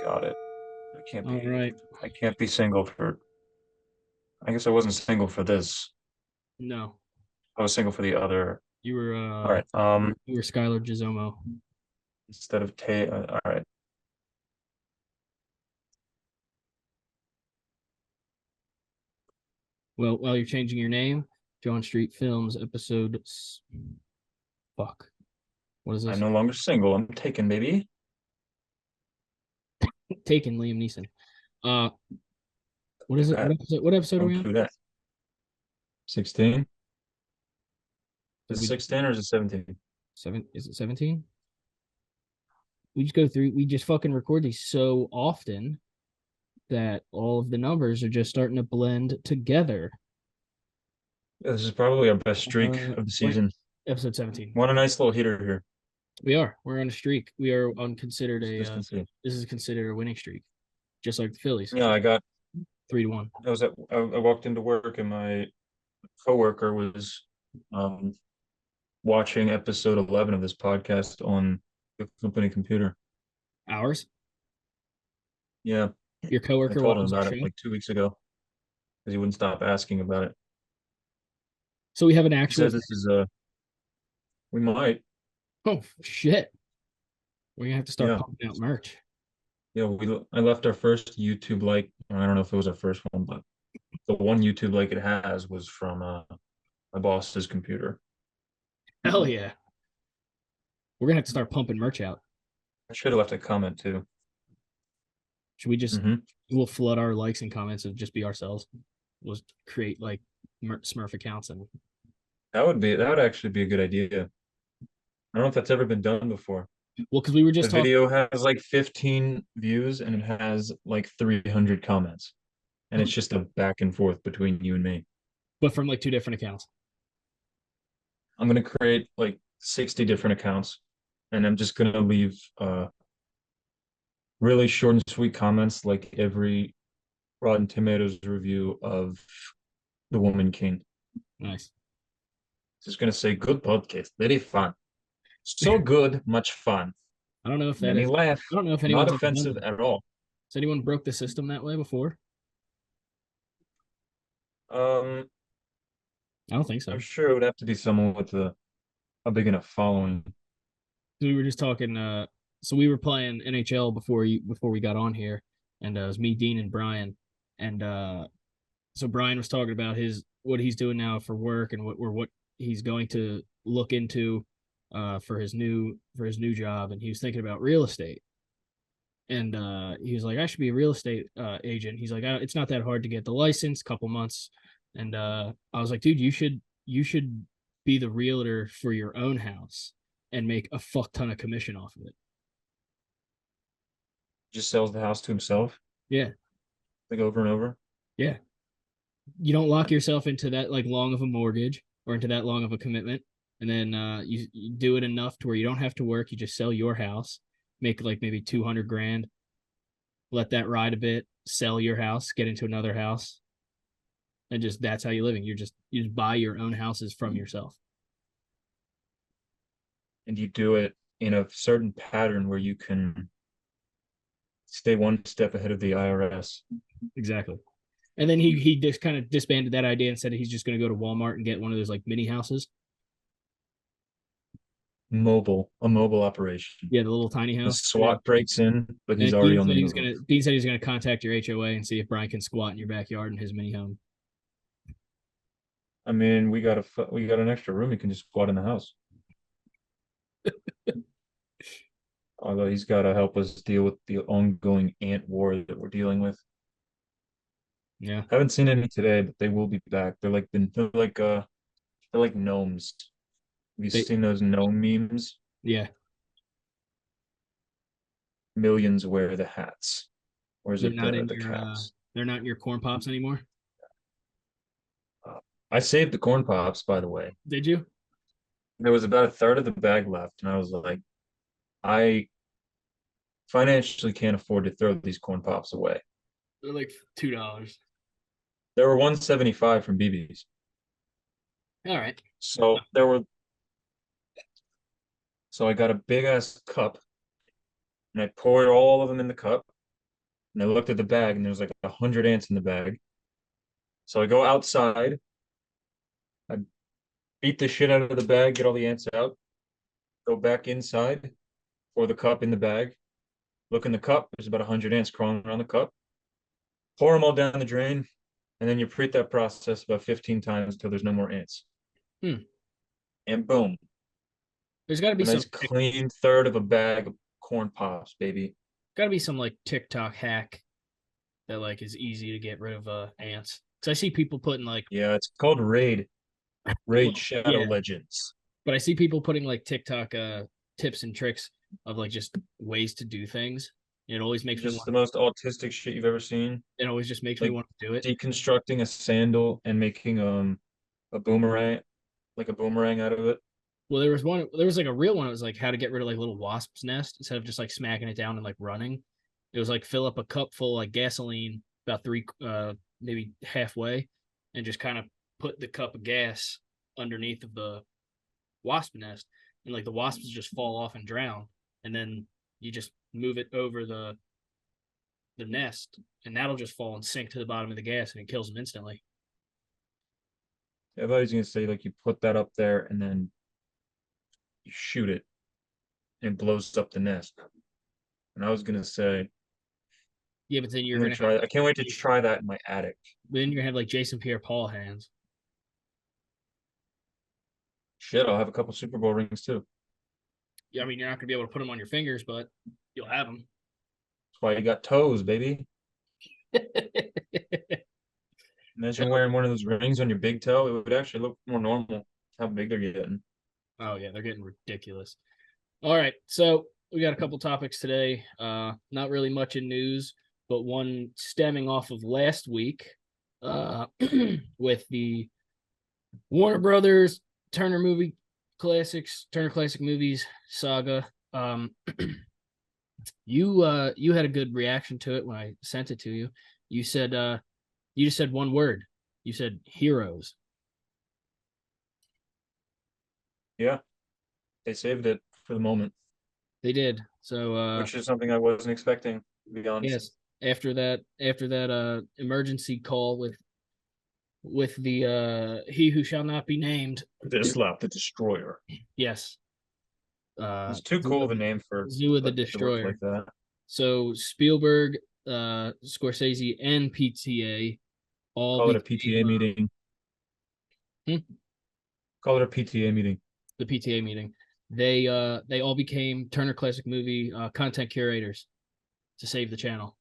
Got it. I can't All be right. I can't be single for I guess I wasn't single for this. No, I was single for the other. you were All right. Skylar Gizomo. Instead of Tay, all right. Well, while you're changing your name, John Street Films episode. Fuck. What is I'm this? no longer single. I'm taken, baby. Taken Liam Neeson. Uh, what Look is at it? What that. episode? What episode are Don't we on? do that. 16? Did Is it we just 16 or is it 17? seven? Is it 17? We just go through. We just fucking record these so often that all of the numbers are just starting to blend together. Yeah, this is probably our best streak of the We're season. episode 17. What a nice little heater here. We are. We're on a streak. We are on considered a. Consistency. This is considered a winning streak, just like the Phillies, Yeah, 3-1. I walked into work and my coworker was um, watching episode 11 of this podcast on the company computer. Ours. Yeah, Your I coworker told him watches our about it show. like 2 weeks ago because he wouldn't stop asking about it. So we have an He actual. says this is we might. Oh shit! We're gonna have to start Yeah. pumping out merch. Yeah, I left our first YouTube like I don't know if it was our first one, but the one YouTube like it has was from my boss's computer. Hell yeah! We're gonna have to start pumping merch out. I should have left a comment too. Should we just? Hmm. We'll flood our likes and comments and just be ourselves. We'll just create like Smurf accounts and. That would actually be a good idea. I don't know if that's ever been done before. Well, because we were The just talking, video has like 15 views and it has like 300 comments, and it's just a back and forth between you and me. but from like two different accounts. I'm gonna create like 60 different accounts, and I'm just gonna leave really short and sweet comments like every Rotten Tomatoes review of The Woman King. Nice. Just gonna say good podcast, very fun. So good, much fun. I don't know if that Many is. laugh, I don't know if not anyone's ever done offensive that. at all. Has anyone broke the system that way before? Um, I don't think I'm so. sure it would have to be someone with a big enough following. We were just talking. So we were playing NHL before we got on here, and it was me, Dean, and Brian, and so Brian was talking about his what he's doing now for work and what he's going to look into for his new job, and he was thinking about real estate. And he was like, I should be a real estate agent. He's like, it's not that hard to get the license, couple months. And I was like, dude, you should be the realtor for your own house and make a fuck ton of commission off of it. Just sells the house to himself, Yeah, like over and over. yeah. You don't lock yourself into that like long of a mortgage or into that long of a commitment, and then you do it enough to where you don't have to work. You just sell your house, make like maybe 200 grand, let that ride a bit, sell your house, get into another house, and just that's how you're living. You just buy your own houses from yourself. And you do it in a certain pattern where you can stay one step ahead of the IRS. Exactly. And then he just kind of disbanded that idea and said he's just going to go to Walmart and get one of those like mini houses. A mobile operation. Yeah, the little tiny The house. SWAT breaks in, but he's And already on the move. Dean said he's gonna contact your HOA and see if Brian can squat in your backyard in his mini home. I mean, we got an extra room. He can just squat in the house. Although he's got to help us deal with the ongoing ant war that we're dealing with. Yeah. I haven't seen any today, but they will be back. They're like gnomes. Have you They, seen those gnome memes? yeah. Millions wear the hats. Or is They're it not in the your caps? they're not in your corn pops anymore. I saved the corn pops, by the way. Did you? There was about a third of the bag left, and I was like, I financially can't afford to throw these corn pops away. They're like $2. There were 175 from BB's. All right. So there were so I got a big ass cup and I poured all of them in the cup And I looked at the bag, and there's like 100 ants in the bag. So I go outside, I beat the shit out of the bag, get all the ants out, go back inside, pour the cup in the bag, look in the cup, there's about 100 ants crawling around the cup, pour them all down the drain, and then you repeat that process about 15 times until there's no more ants. Hmm. And boom, There's got to be a some nice clean third of a bag of corn pops, baby. like TikTok hack that like is easy to get rid of ants. Because I see people putting like, Yeah, it's called Raid. Raid well, Shadow yeah, Legends. but I see people putting like TikTok tips and tricks of like just ways to do things. It always makes me Just want. the most autistic shit you've ever seen. It always just makes me Like want to do it. deconstructing a sandal and making a boomerang, like a boomerang out of it. Well, there was one. There was like a real one. It was like how to get rid of like little wasps' nest instead of just like smacking it down and like running. It was like fill up a cup full like gasoline about maybe halfway, and just kind of put the cup of gas underneath of the wasp nest, and like the wasps just fall off and drown, and then you just move it over the nest, and that'll just fall and sink to the bottom of the gas, and it kills them instantly. I thought he was gonna say like you put that up there and then you shoot it and it blows up the nest. And I was gonna say Yeah, but then I'm you're gonna gonna have try. I can't wait to try that in my attic. then you're gonna have like Jason Pierre-Paul hands. Shit, I'll have a couple Super Bowl rings too. Yeah, I mean you're not gonna be able to put them on your fingers, but you'll have them. That's why you got toes, baby. Imagine wearing one of those rings on your big toe. It would actually look more normal. How big they're getting. Oh yeah, they're getting ridiculous. All right, so we got a couple topics today. Not really much in news, but one stemming off of last week, uh, with the Warner Brothers Turner Classic Movies saga. You had a good reaction to it when I sent it to you. You said you just said one word. You said heroes. Yeah, they saved it for the moment, They did. So which is something I wasn't expecting, to be honest. yes, after that emergency call with the he who shall not be named. Dislap the Destroyer. Yes. It's too cool of a name for Zoo of the to look Destroyer. like that. So Spielberg, Scorsese, and PTA all Call it a became PTA meeting. Call it a PTA meeting. the PTA meeting. They all became Turner Classic Movie content curators to save the channel.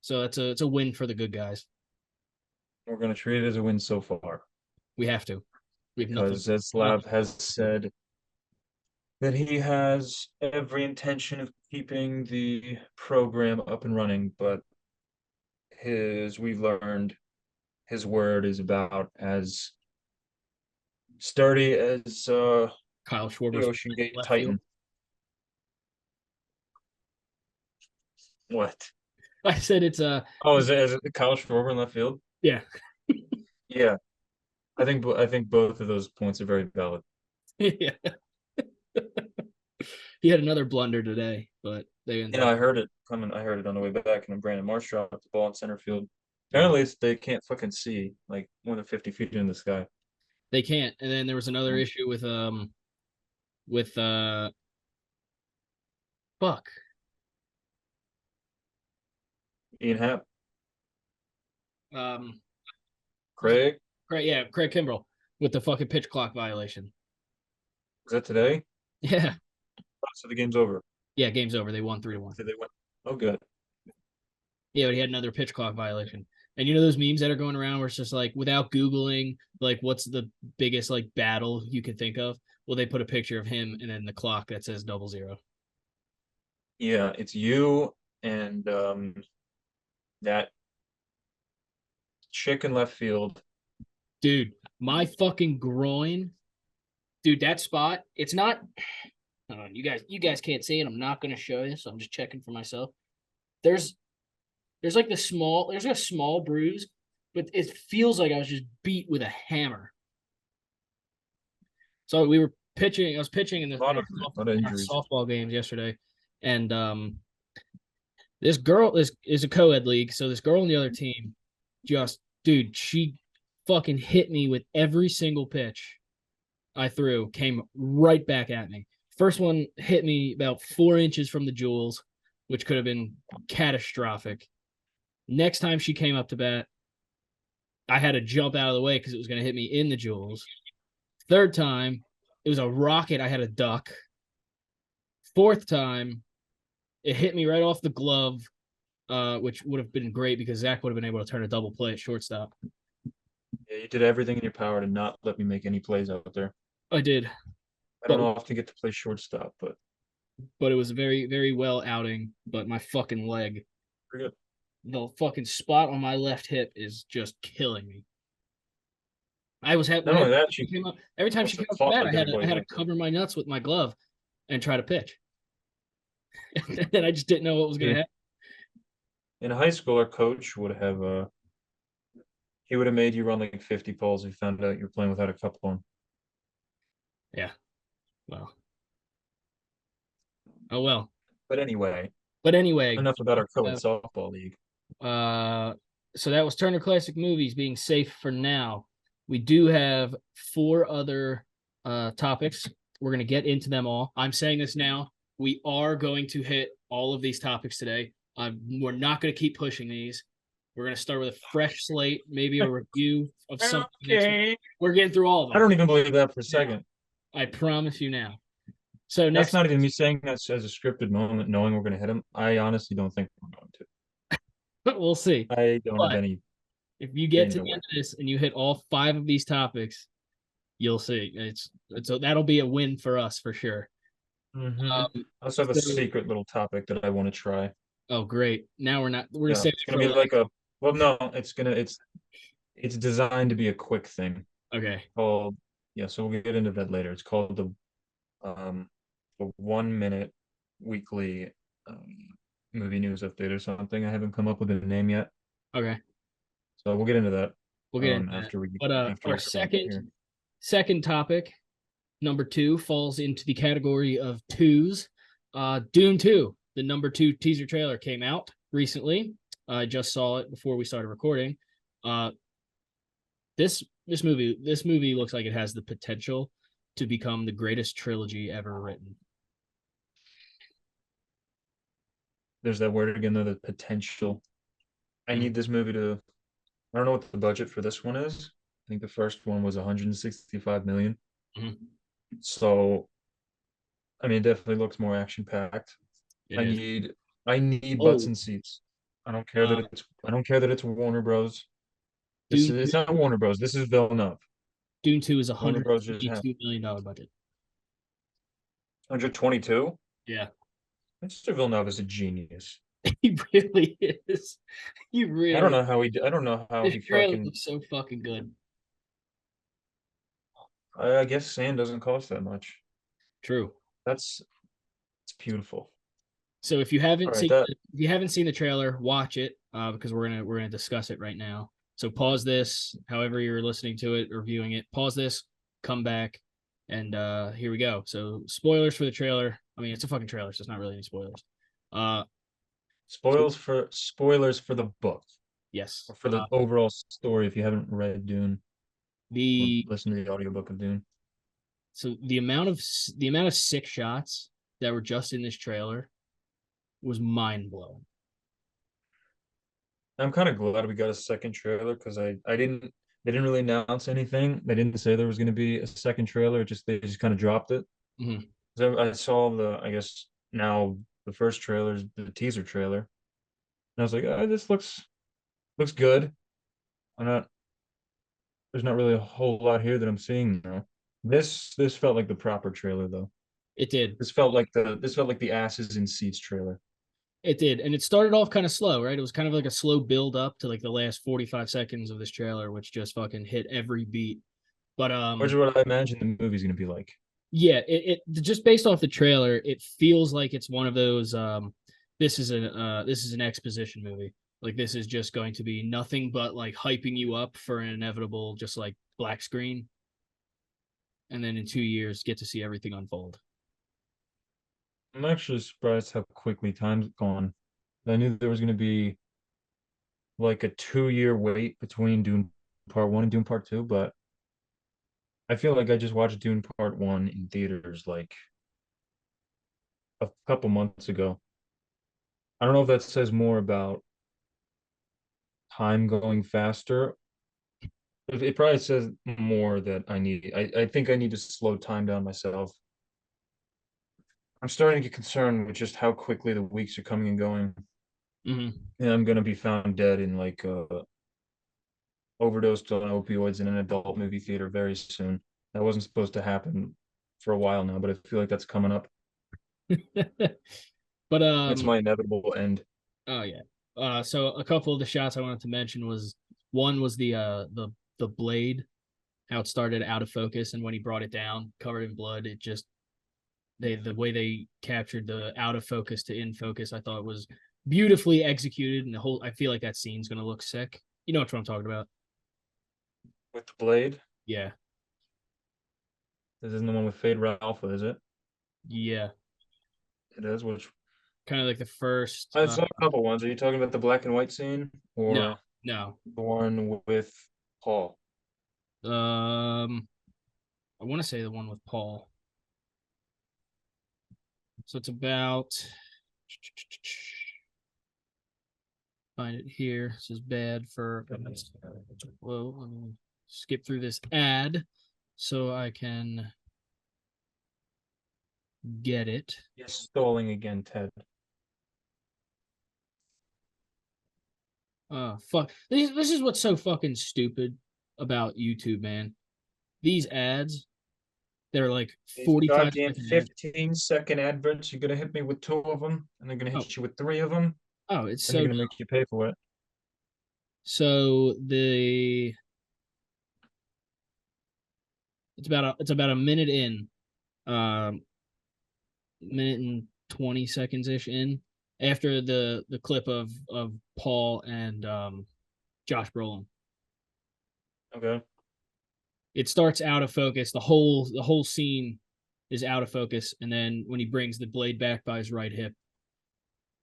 So it's a win for the good guys. We're going to treat it as a win so far. We have to. We have nothing. Because as Slav has said that he has every intention of keeping the program up and running, but we've learned his word is about as sturdy as Kyle the Schwarber's Ocean Gate left field. Titan. What? I said it's Oh, is it Kyle Schwarber in left field? yeah. Yeah, I think both of those points are very valid. Yeah. He had another blunder today, but they ended Yeah, up I heard it coming. I heard it on the way back, and Brandon Marsh dropped the ball in center field. Apparently, they can't fucking see like more than 50 feet in the sky. they can't. And then there was another issue with fuck. Ian Happ, Um Craig, Craig Kimbrell with the fucking pitch clock violation. is that today? Yeah. Oh, so the game's over. Yeah, game's over. They won 3-1. Did they win? Oh, good. Yeah, but he had another pitch clock violation. And you know those memes that are going around where it's just like without Googling, like what's the biggest like battle you could think of? Well, they put a picture of him and then the clock that says 00. Yeah, it's you and that chick in left field. Dude, my fucking groin. Dude, that spot, it's not. Hold on, you guys can't see it. I'm not gonna show you, so I'm just checking for myself. There's like there's a small bruise, but it feels like I was just beat with a hammer. So we were pitching. I was pitching in A lot of our injuries. softball games yesterday, and This girl is a co-ed league, so this girl on the other team, just dude, she fucking hit me with every single pitch I threw, came right back at me. First one hit me about 4 inches from the jewels, which could have been catastrophic. Next time she came up to bat, I had to jump out of the way because it was going to hit me in the jewels. Third time, it was a rocket. I had a duck. Fourth time, it hit me right off the glove, which would have been great because Zach would have been able to turn a double play at shortstop. Yeah, you did everything in your power to not let me make any plays out there. I did, I don't but often get to play shortstop, but it was a very very well outing. But my fucking leg, pretty good. the fucking spot on my left hip is just killing me. I was having Not whenever only that, she she came up, every time she also came up to caught bat, like I everybody had to else. cover my nuts with my glove and try to pitch, and I just didn't know what was gonna Yeah. happen. In high school, our coach would have he would have made you run like 50 poles if he found out you're playing without a cup on. Yeah, well, oh well. But anyway, But anyway, enough about our co-ed uh, softball league. uh, so that was Turner Classic Movies being safe for now. We do have four other topics. We're going to get into them all. I'm saying this now. We are going to hit all of these topics today. We're not going to keep pushing these. We're going to start with a fresh slate, maybe a review of something next week. Okay. We're getting through all of I them. don't even believe that for a Now. second. I promise you now. So That's next, not even me saying that as a scripted moment, knowing we're going to hit him. I honestly don't think we're going to. we'll see. I don't have But any if you get to danger the end way. of this and you hit all five of these topics, you'll see. It's that'll be a win for us for sure. Mm-hmm. Um, I also have a so, secret little topic that I want to try. oh great. Now we're gonna Yeah, save it's it gonna for be last. like a well, no, it's designed to be a quick thing Okay. called yeah. So we'll get into that later. It's called um the 1 minute weekly um, movie news update or something. I haven't come up with a name yet, Okay. so we'll get into that We'll get into that. after we But after our we get done here. second topic, number two, falls into the category of twos. Dune 2, the number two teaser trailer came out recently. I just saw it before we started recording. Uh this movie looks like it has the potential to become the greatest trilogy ever written. There's that word again though, the potential. I Mm-hmm. need this movie to. I don't know what the budget for this one is. I think the first one was 165 million. Mm-hmm. So I mean, it definitely looks more action packed. It I is. need I need butts Oh, and seats. I don't care that it's Warner Bros. This Dune is it's 2, not Warner Bros. This is Villeneuve. Dune 2 is a Warner hundred Bros. Just have $152 million budget. 122. Yeah. Mr. Villeneuve is a genius. He really is. He really. I don't know how This he trailer fucking. looks so fucking good. I guess sand doesn't cost that much. True. That's it's beautiful. So All right, that if you haven't seen the trailer, watch it because we're gonna discuss it right now. So pause this, however you're listening to it or viewing it. Pause this, come back, and here we go. So spoilers for the trailer. I mean, it's a fucking trailer, so it's not really any spoilers. Uh, so spoilers for the book yes. or for the overall story if you haven't read Dune or The listened to the audiobook of Dune. so the amount of sick shots that were just in this trailer was mind blowing. I'm kind of glad we got a second trailer because I didn't they didn't really announce anything. They didn't say there was going to be a second trailer. Just they just kind of dropped it. Mm-hmm. So I saw the I guess now the first trailer is the teaser trailer, and I was like, oh, this looks good. I'm not there's not really a whole lot here that I'm seeing now. This felt like the proper trailer though. It did. This felt like the asses in seats trailer. It did. And it started off kind of slow, right? It was kind of like a slow build up to like the last 45 seconds of this trailer, which just fucking hit every beat. But Which is what I imagine the movie's gonna be like. yeah, it just based off the trailer, it feels like it's one of those this is an exposition movie. Like this is just going to be nothing but like hyping you up for an inevitable just like black screen. And then in 2 years get to see everything unfold. I'm actually surprised how quickly time's gone. I knew there was going to be like a 2 year wait between Dune Part One and Dune Part Two, but I feel like I just watched Dune Part One in theaters like a couple months ago. I don't know if that says more about time going faster. It probably says more that I think I need to slow time down myself. I'm starting to get concerned with just how quickly the weeks are coming and going. Hmm. And I'm gonna be found dead in like overdosed on opioids in an adult movie theater very soon. That wasn't supposed to happen for a while now, but I feel like that's coming up. But It's my inevitable end. oh yeah. So a couple of the shots I wanted to mention was one was the blade, how it started out of focus, and when he brought it down, covered in blood, it just the way they captured the out of focus to in focus, I thought was beautifully executed, and the whole I feel like that scene's gonna look sick. You know what I'm talking about? With the blade, Yeah, this isn't the one with Fade Ralpha, is it? yeah. It is, which Kind of like the first. I saw a couple ones. Are you talking about the black and white scene No, or no. the one with Paul? I want to say the one with Paul. So it's about find it here. This is bad for. Whoa, let me skip through this ad so I can get it. You're stalling again, Ted. Fuck. This is what's so fucking stupid about YouTube, man. These ads, they're like These 45 goddamn second ads. 15-second adverts, you're gonna hit me with two of them, and they're gonna Oh, hit you with three of them, oh, it's and they're so gonna make you pay for it. so the it's about a minute in, um, minute and 20 seconds ish in after the clip of Paul and Josh Brolin. Okay. It starts out of focus. The whole scene is out of focus, and then when he brings the blade back by his right hip,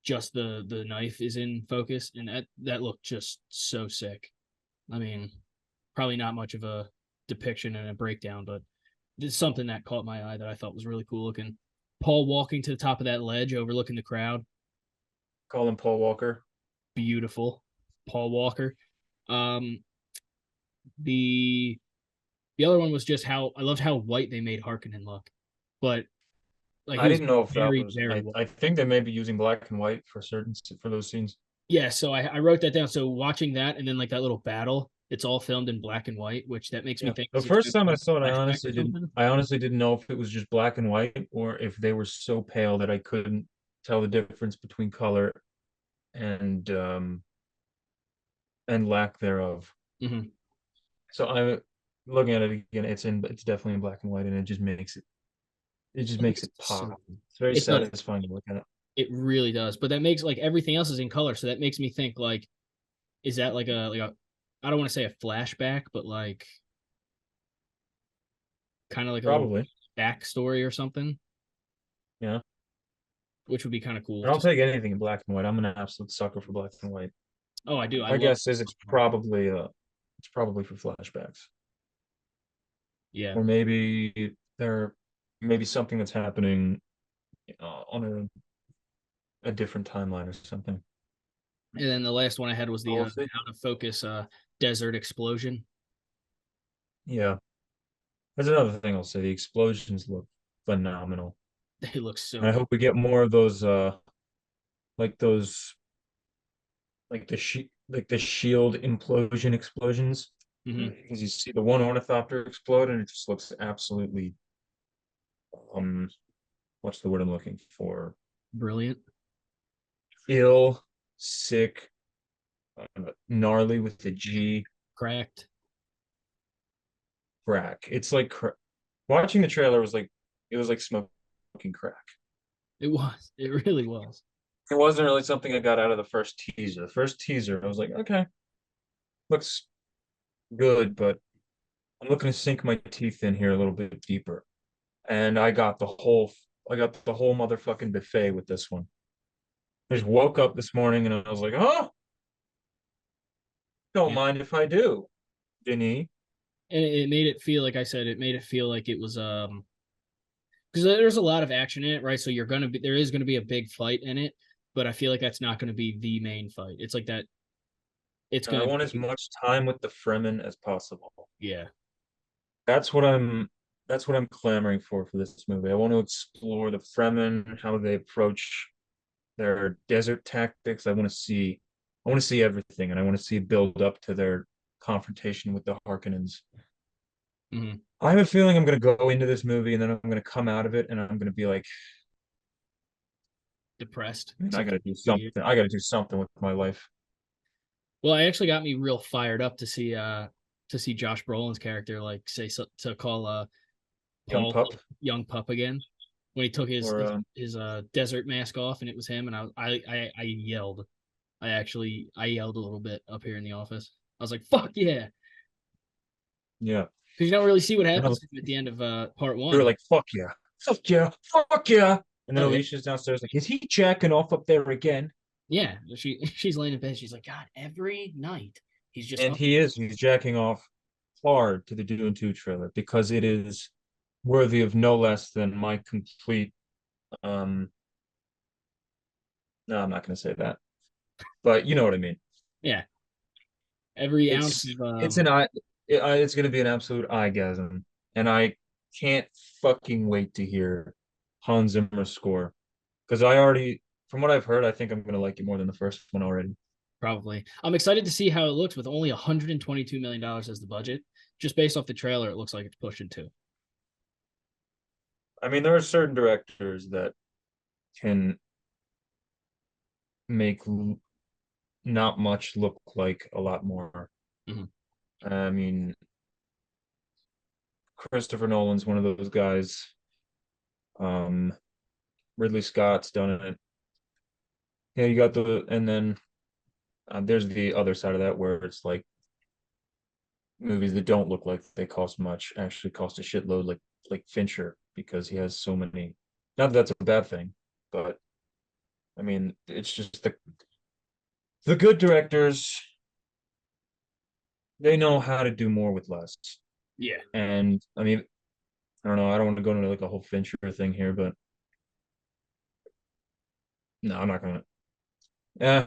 just the knife is in focus, and that looked just so sick. I mean, probably not much of a depiction and a breakdown, but it's something that caught my eye that I thought was really cool looking. Paul walking to the top of that ledge overlooking the crowd, Call him Paul Walker. beautiful. Paul Walker. Um, the the other one was just how I loved how white they made Harkonnen look, but like he I was didn't know if that very was. very I white. I think they may be using black and white for those scenes. Yeah, so I wrote that down. So watching that and then like that little battle, it's all filmed in black and white, which that makes me Yeah. think The is it first time I saw it, flashback or something? I honestly didn't know if it was just black and white or if they were so pale that I couldn't tell the difference between color and and lack thereof. Hmm. So I'm looking at it again. It's definitely in black and white, and it just makes it So pop. It's very it does. satisfying to look at it. It really does. But that makes like everything else is in color, so that makes me think like, is that like a I don't want to say a flashback, but like kind of like a little Probably. backstory or something, Yeah. which would be kind of cool And I'll to take see. anything in black and white. I'm an absolute sucker for black and white. Oh, I do. I My love. guess is it's probably for flashbacks. Yeah. Or maybe there maybe something that's happening on a different timeline or something. And then the last one I had was the We'll see. out of focus desert explosion. Yeah. That's another thing I'll say. The explosions look phenomenal. They look so And I good. hope we get more of those like those like the shield implosion explosions. Hmm. Because you see the one ornithopter explode and it just looks absolutely um what's the word I'm looking for? Brilliant. Ill, sick, gnarly with the G, Cracked. crack. Watching the trailer was like it was like smoking crack. It was. It really was. It wasn't really something I got out of the first teaser. The first teaser, I was like, okay, looks good, but I'm looking to sink my teeth in here a little bit deeper. And I got the whole motherfucking buffet with this one. I just woke up this morning and I was like, oh, don't Yeah. mind if I do, Denis. And it made it feel like I said, it made it feel like it was because there's a lot of action in it, right? So there is gonna be a big fight in it, but I feel like that's not gonna be the main fight. It's like that. It's I gonna want as be much time with the Fremen as possible. yeah. That's what I'm that's what I'm clamoring for this movie. I want to explore the Fremen, how they approach their desert tactics. I want to see everything, and I want to see build up to their confrontation with the Harkonnens. Mhm. I have a feeling I'm going to go into this movie and then I'm going to come out of it and I'm going to be like, Depressed. man, I got Something to do weird. something. I got to do something with my life. Well, it actually got me real fired up to see Josh Brolin's character like say so, to call Young Paul pup young pup again when he took or his desert mask off and it was him and I yelled. I yelled a little bit up here in the office. I was like, "Fuck yeah!" yeah. Because you don't really see what And happens to him at the end of part we were one. like, fuck yeah, fuck yeah, fuck yeah. And then Oh yeah, Alicia's downstairs like, is he jacking off up there again? yeah. She's laying in bed. She's like, God, every night he's just And up. he is. He's jacking off hard to the Dune 2 trailer because it is worthy of no less than my complete no, I'm not gonna say that. But you know what I mean. Yeah, every ounce It's of it's an eye it's gonna be an absolute eyegasm. And I can't fucking wait to hear Hans Zimmer's score. Because I already from what I've heard, I think I'm gonna like it more than the first one already. probably. I'm excited to see how it looks with only $122 million as the budget. Just based off the trailer, it looks like it's pushing too. I mean, there are certain directors that can make not much look like a lot more. Mm-hmm. I mean, Christopher Nolan's one of those guys. Um, Ridley Scott's done it. Yeah, you got and then there's the other side of that where it's like movies that don't look like they cost much actually cost a shitload, like Fincher, because he has so many. Not that that's a bad thing, but I mean, it's just the good directors, they know how to do more with less. Yeah. And I mean, I don't know, I don't want to go into like a whole Fincher thing here, but no, I'm not gonna. Yeah,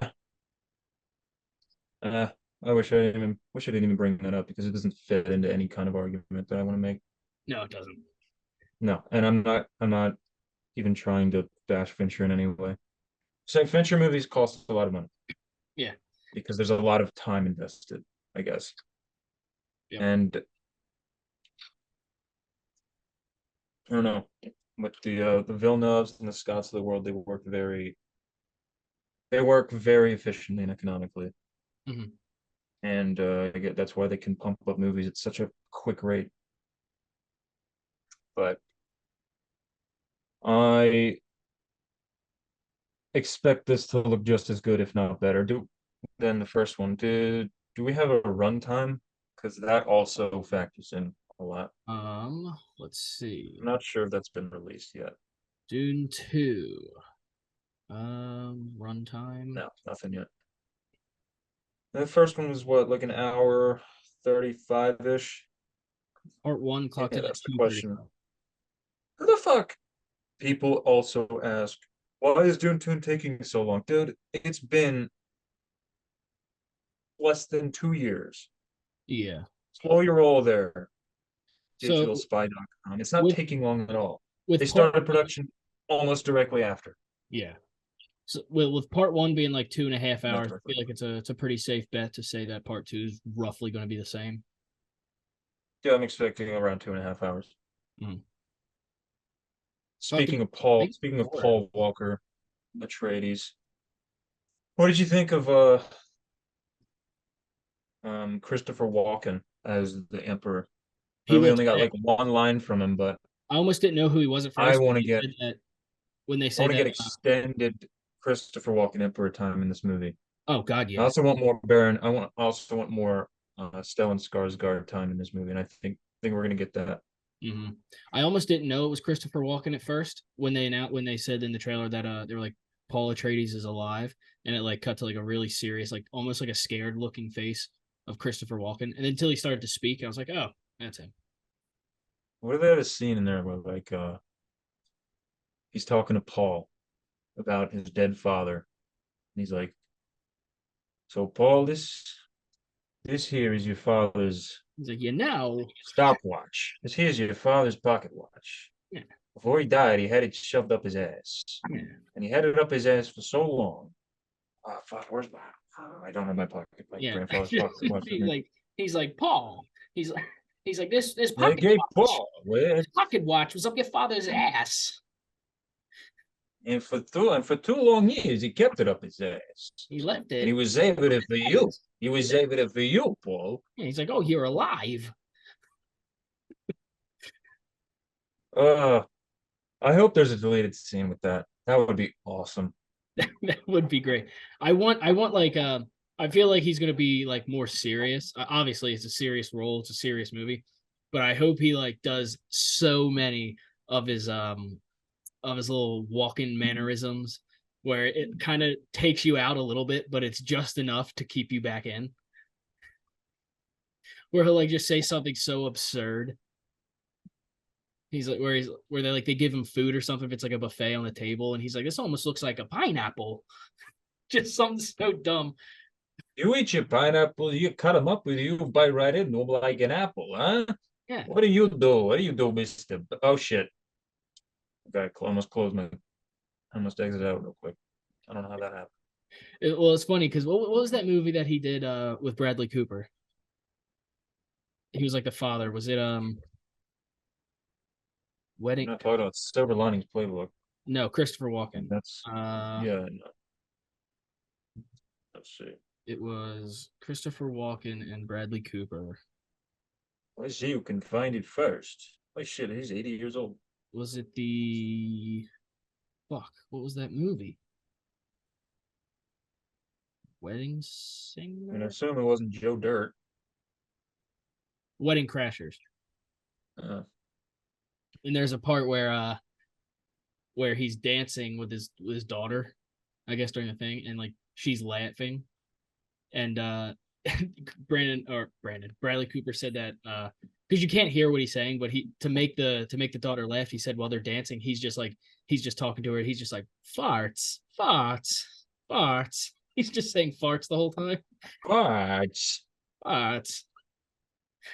uh, I didn't even bring that up because it doesn't fit into any kind of argument that I want to make. No, it doesn't. No, and I'm not even trying to bash Fincher in any way. So Fincher movies cost a lot of money Yeah. because there's a lot of time invested, I guess. Yep. And I don't know, with the Villeneuves and the Scotts of the world, they work very efficiently and economically. Mm-hmm. And I get that's why they can pump up movies at such a quick rate. But I expect this to look just as good, if not better, than the first one. Do we have a runtime? Because that also factors in a lot. Let's see. I'm not sure if that's been released yet. Dune 2. Runtime. No, nothing yet. The first one was what, like an hour 35-ish? Part one clocked Yeah, in at that's the question. 2:35. Who the fuck? People also ask, why is Dune 2 taking so long? Dude, it's been less than 2 years. Yeah. Slow your roll there, So digitalspy.com. It's not with taking long at all. They with part started one, production almost directly after. yeah. So with part one being like 2.5 hours, I Not feel directly. like it's a pretty safe bet to say that part two is roughly going to be the same. Yeah, I'm expecting around 2.5 hours. Mm. Talked about Speaking of before. Paul Walker Atreides, what did you think of Christopher Walken as the Emperor? I He know we looks only got bad. like one line from him, but I almost didn't know who he was at I first want to get when they I want said to that. get extended Christopher Walken Emperor time in this movie. Oh God, I yeah. also want more Baron. I also want more Stellan Skarsgård time in this movie, and I think we're gonna get that. I almost didn't know it was Christopher Walken at first when they said in the trailer that they were like Paul Atreides is alive, and it like cut to like a really serious, like almost like a scared looking face of Christopher Walken, and until he started to speak, I was like, oh, that's him. What if they had a scene in there where like he's talking to Paul about his dead father, and he's like, "So Paul, this here is your father's He's like, you know, stopwatch. This here's your father's pocket watch. yeah, Before he died, he had it shoved up his ass, yeah. and he had it up his ass for so long. Oh fuck, where's my? I don't have my Yeah. grandfather's pocket watch with me. He's like Paul. He's like this Like, pocket hey watch. Paul, where This pocket watch was up your father's ass. for 2 long years he kept it up his ass, He left and he it. was saving it for you. Ass. He was saving it for you, Paul. Yeah, he's like, oh, you're alive. Uh, I hope there's a deleted scene with that. That would be awesome. That would be great. I want like I feel like he's gonna be like more serious. Obviously, it's a serious role. It's a serious movie, but I hope he like does so many of his little walking mannerisms where it kind of takes you out a little bit, but it's just enough to keep you back in. Where he'll like just say something so absurd. He's like where they give him food or something if it's like a buffet on the table, and he's like, this almost looks like a pineapple. Just something so dumb. You eat your pineapple, you cut them up with you, bite right into them like an apple, huh? Yeah. What do you do? What do you do, Mister? Oh shit! I almost closed my. I almost exited out real quick. I don't know how that happened. Well, it's funny because what was that movie that he did with Bradley Cooper? He was like the father. Was it I'm Wedding? not talking about Silver Linings Playbook. No, Christopher Walken. That's Uh, yeah. No. Let's see. it was Christopher Walken and Bradley Cooper. Let's see who can find it first. Oh shit, he's 80 years old. Was it the fuck? What was that movie? Wedding And I Singer? assume it wasn't Joe Dirt. Wedding Crashers. Uh, And there's a part where he's dancing with his daughter, I guess during the thing, and like she's laughing, and Bradley Cooper said that because you can't hear what he's saying, but he to make the daughter laugh, he said while they're dancing, he's just talking to her, he's just like farts, farts, farts. He's just saying farts the whole time. Farts. Farts.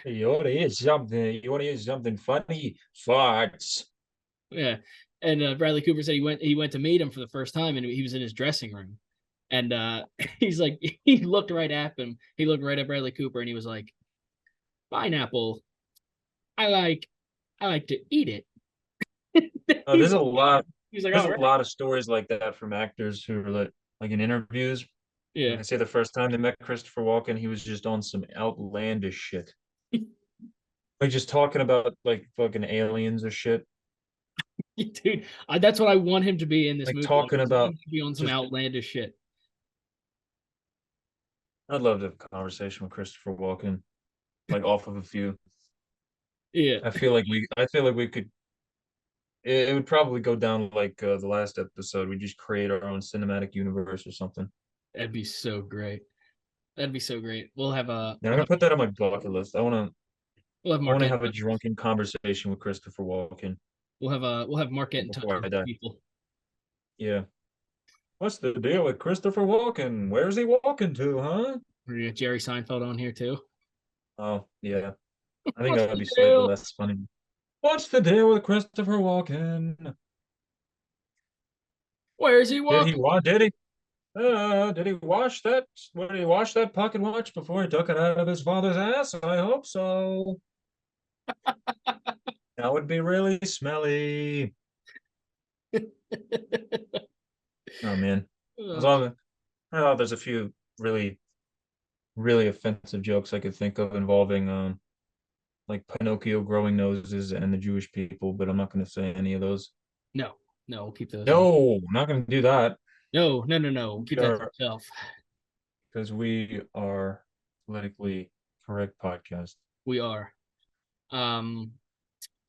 You want to hear something? You want to hear something funny? Farts. Yeah. And Bradley Cooper said he went to meet him for the first time, and he was in his dressing room, and he's like he looked right at him. He looked right at Bradley Cooper, and he was like, "Pineapple, I like I like to eat it." Oh, there's a lot. He's like, There's "All a right, lot of stories like that from actors who are like in interviews. Like yeah." I say, the first time they met Christopher Walken, he was just on some outlandish shit, like just talking about like fucking aliens or shit, Dude, that's what I want him to be in this like movie. talking I want about him to be on some just. outlandish shit. I'd love to have a conversation with Christopher Walken, like off of a few. Yeah, I feel like we could. It would probably go down like the last episode. We just create our own cinematic universe or something. that'd be so great. That'd be so great. Yeah, I'm gonna put that on my bucket list. We'll have I want to Marquette have a drunken conversation with Christopher Walken we'll have Mark get in touch before with I die. people. Yeah. What's the deal with Christopher Walken? Where's he walking to, huh? We got Jerry Seinfeld on here too. Oh, yeah. I think What's that would the be slightly deal? less funny. What's the deal with Christopher Walken? Where is he Did he walking? want? Did he wash that? Did he wash that pocket watch before he took it out of his father's ass? I hope so. That would be really smelly. Oh man, as long as oh, there's a few really really offensive jokes I could think of involving like Pinocchio growing noses and the Jewish people, but I'm not going to say any of those. No, no, we'll keep those in. No, I'm not going to do that. No, no, no, no. We'll We keep that to are yourself. because we are politically correct podcast. We are. Um,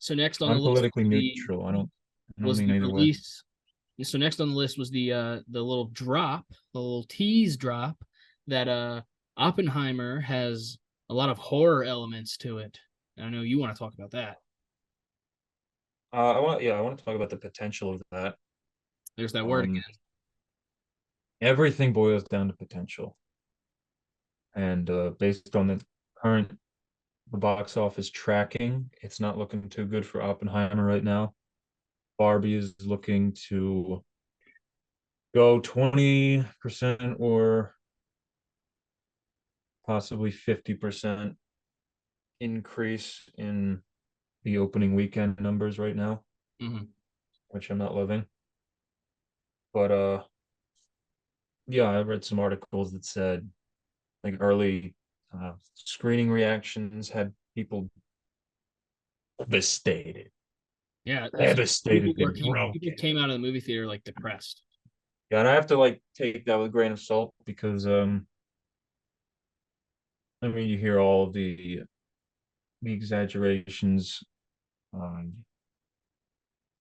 so next on the I'm list politically neutral. I don't was mean the either way. release So next on the list was the little drop, the little tease drop that Oppenheimer has a lot of horror elements to it. And I know you want to talk about that. I want to talk about the potential of that. There's that word Um, again. Everything boils down to potential, and based on the box office tracking, it's not looking too good for Oppenheimer right now. Barbie is looking to go 20% or possibly 50% increase in the opening weekend numbers right now, Mm-hmm. which I'm not loving. But yeah, I read some articles that said like early screening reactions had people devastated, Yeah, it's devastated and people broken. came out of the movie theater like depressed. Yeah, and I have to like take that with a grain of salt because I mean you hear all the exaggerations, um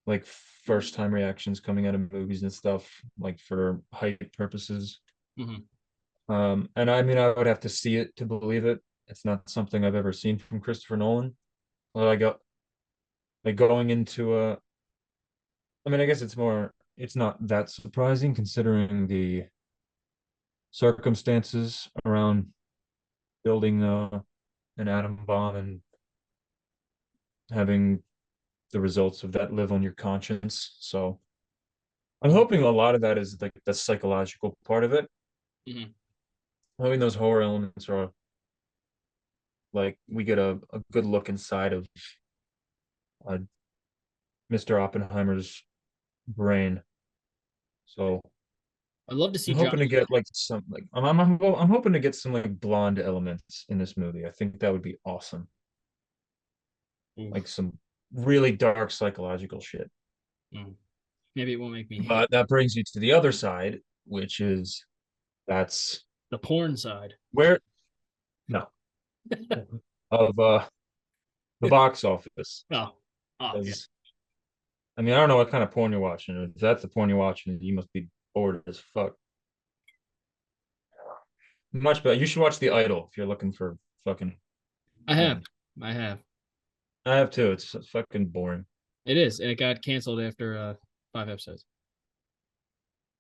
like first time reactions coming out of movies and stuff, like for hype purposes. Mm-hmm. And I mean I would have to see it to believe it. It's not something I've ever seen from Christopher Nolan. Well, I got like going into I mean I guess it's not that surprising considering the circumstances around building an atom bomb and having the results of that live on your conscience. So I'm Mm-hmm. hoping a lot of that is like the psychological part of it. Mm-hmm. I mean, those horror elements are like we get a good look inside of uh, Mr. Oppenheimer's brain. So I'd love to see I'm John. hoping to get like some like I'm hoping to get some like blonde elements in this movie. I think that would be awesome. Like Oof. some really dark psychological shit. Mm. Maybe it won't make me hate But that brings you to the other side, which is that's the porn side. where no of the box office. Oh, oh yeah. Because I mean I don't know what kind of porn you're watching. If that's the porn you're watching, you must be bored as fuck. Much better. You should watch The Idol if you're looking for fucking I have, porn. I have. I have too. It's fucking boring. It is, and it got canceled after 5 episodes.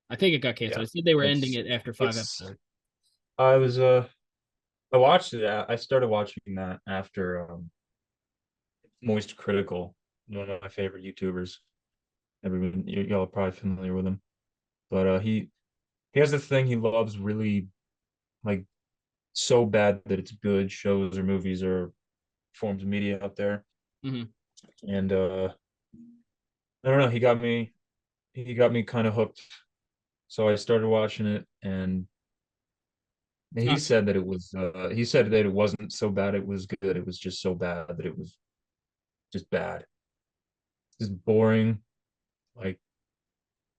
I think it got Yeah, canceled. It said they were ending it's it after five it's. episodes. I was I watched it. I started watching that after Moist Critical, one of my favorite YouTubers. Everyone, y'all are probably familiar with him, but he has this thing he loves really like so bad that it's good shows or movies or forms of media out there. Mm-hmm. And I don't know, he got me kind of hooked. So I started watching it and It's he not. said that he said that it wasn't so bad it was good. It was just so bad that it was just bad. Just boring, like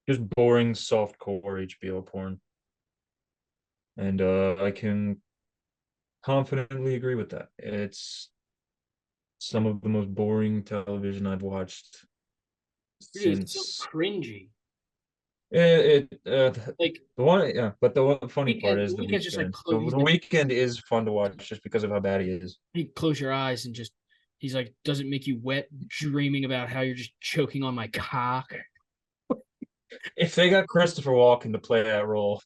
just boring soft core HBO porn. And I can confidently agree with that. It's some of the most boring television I've watched It is so since cringy. Like the one yeah, but the funny part weekend, the is the weekend's just like weekend. close. The weekend is fun to watch just because of how bad he is. He close your eyes and just. He's like, doesn't make you wet, dreaming about how you're just choking on my cock. If they got Christopher Walken to play that role,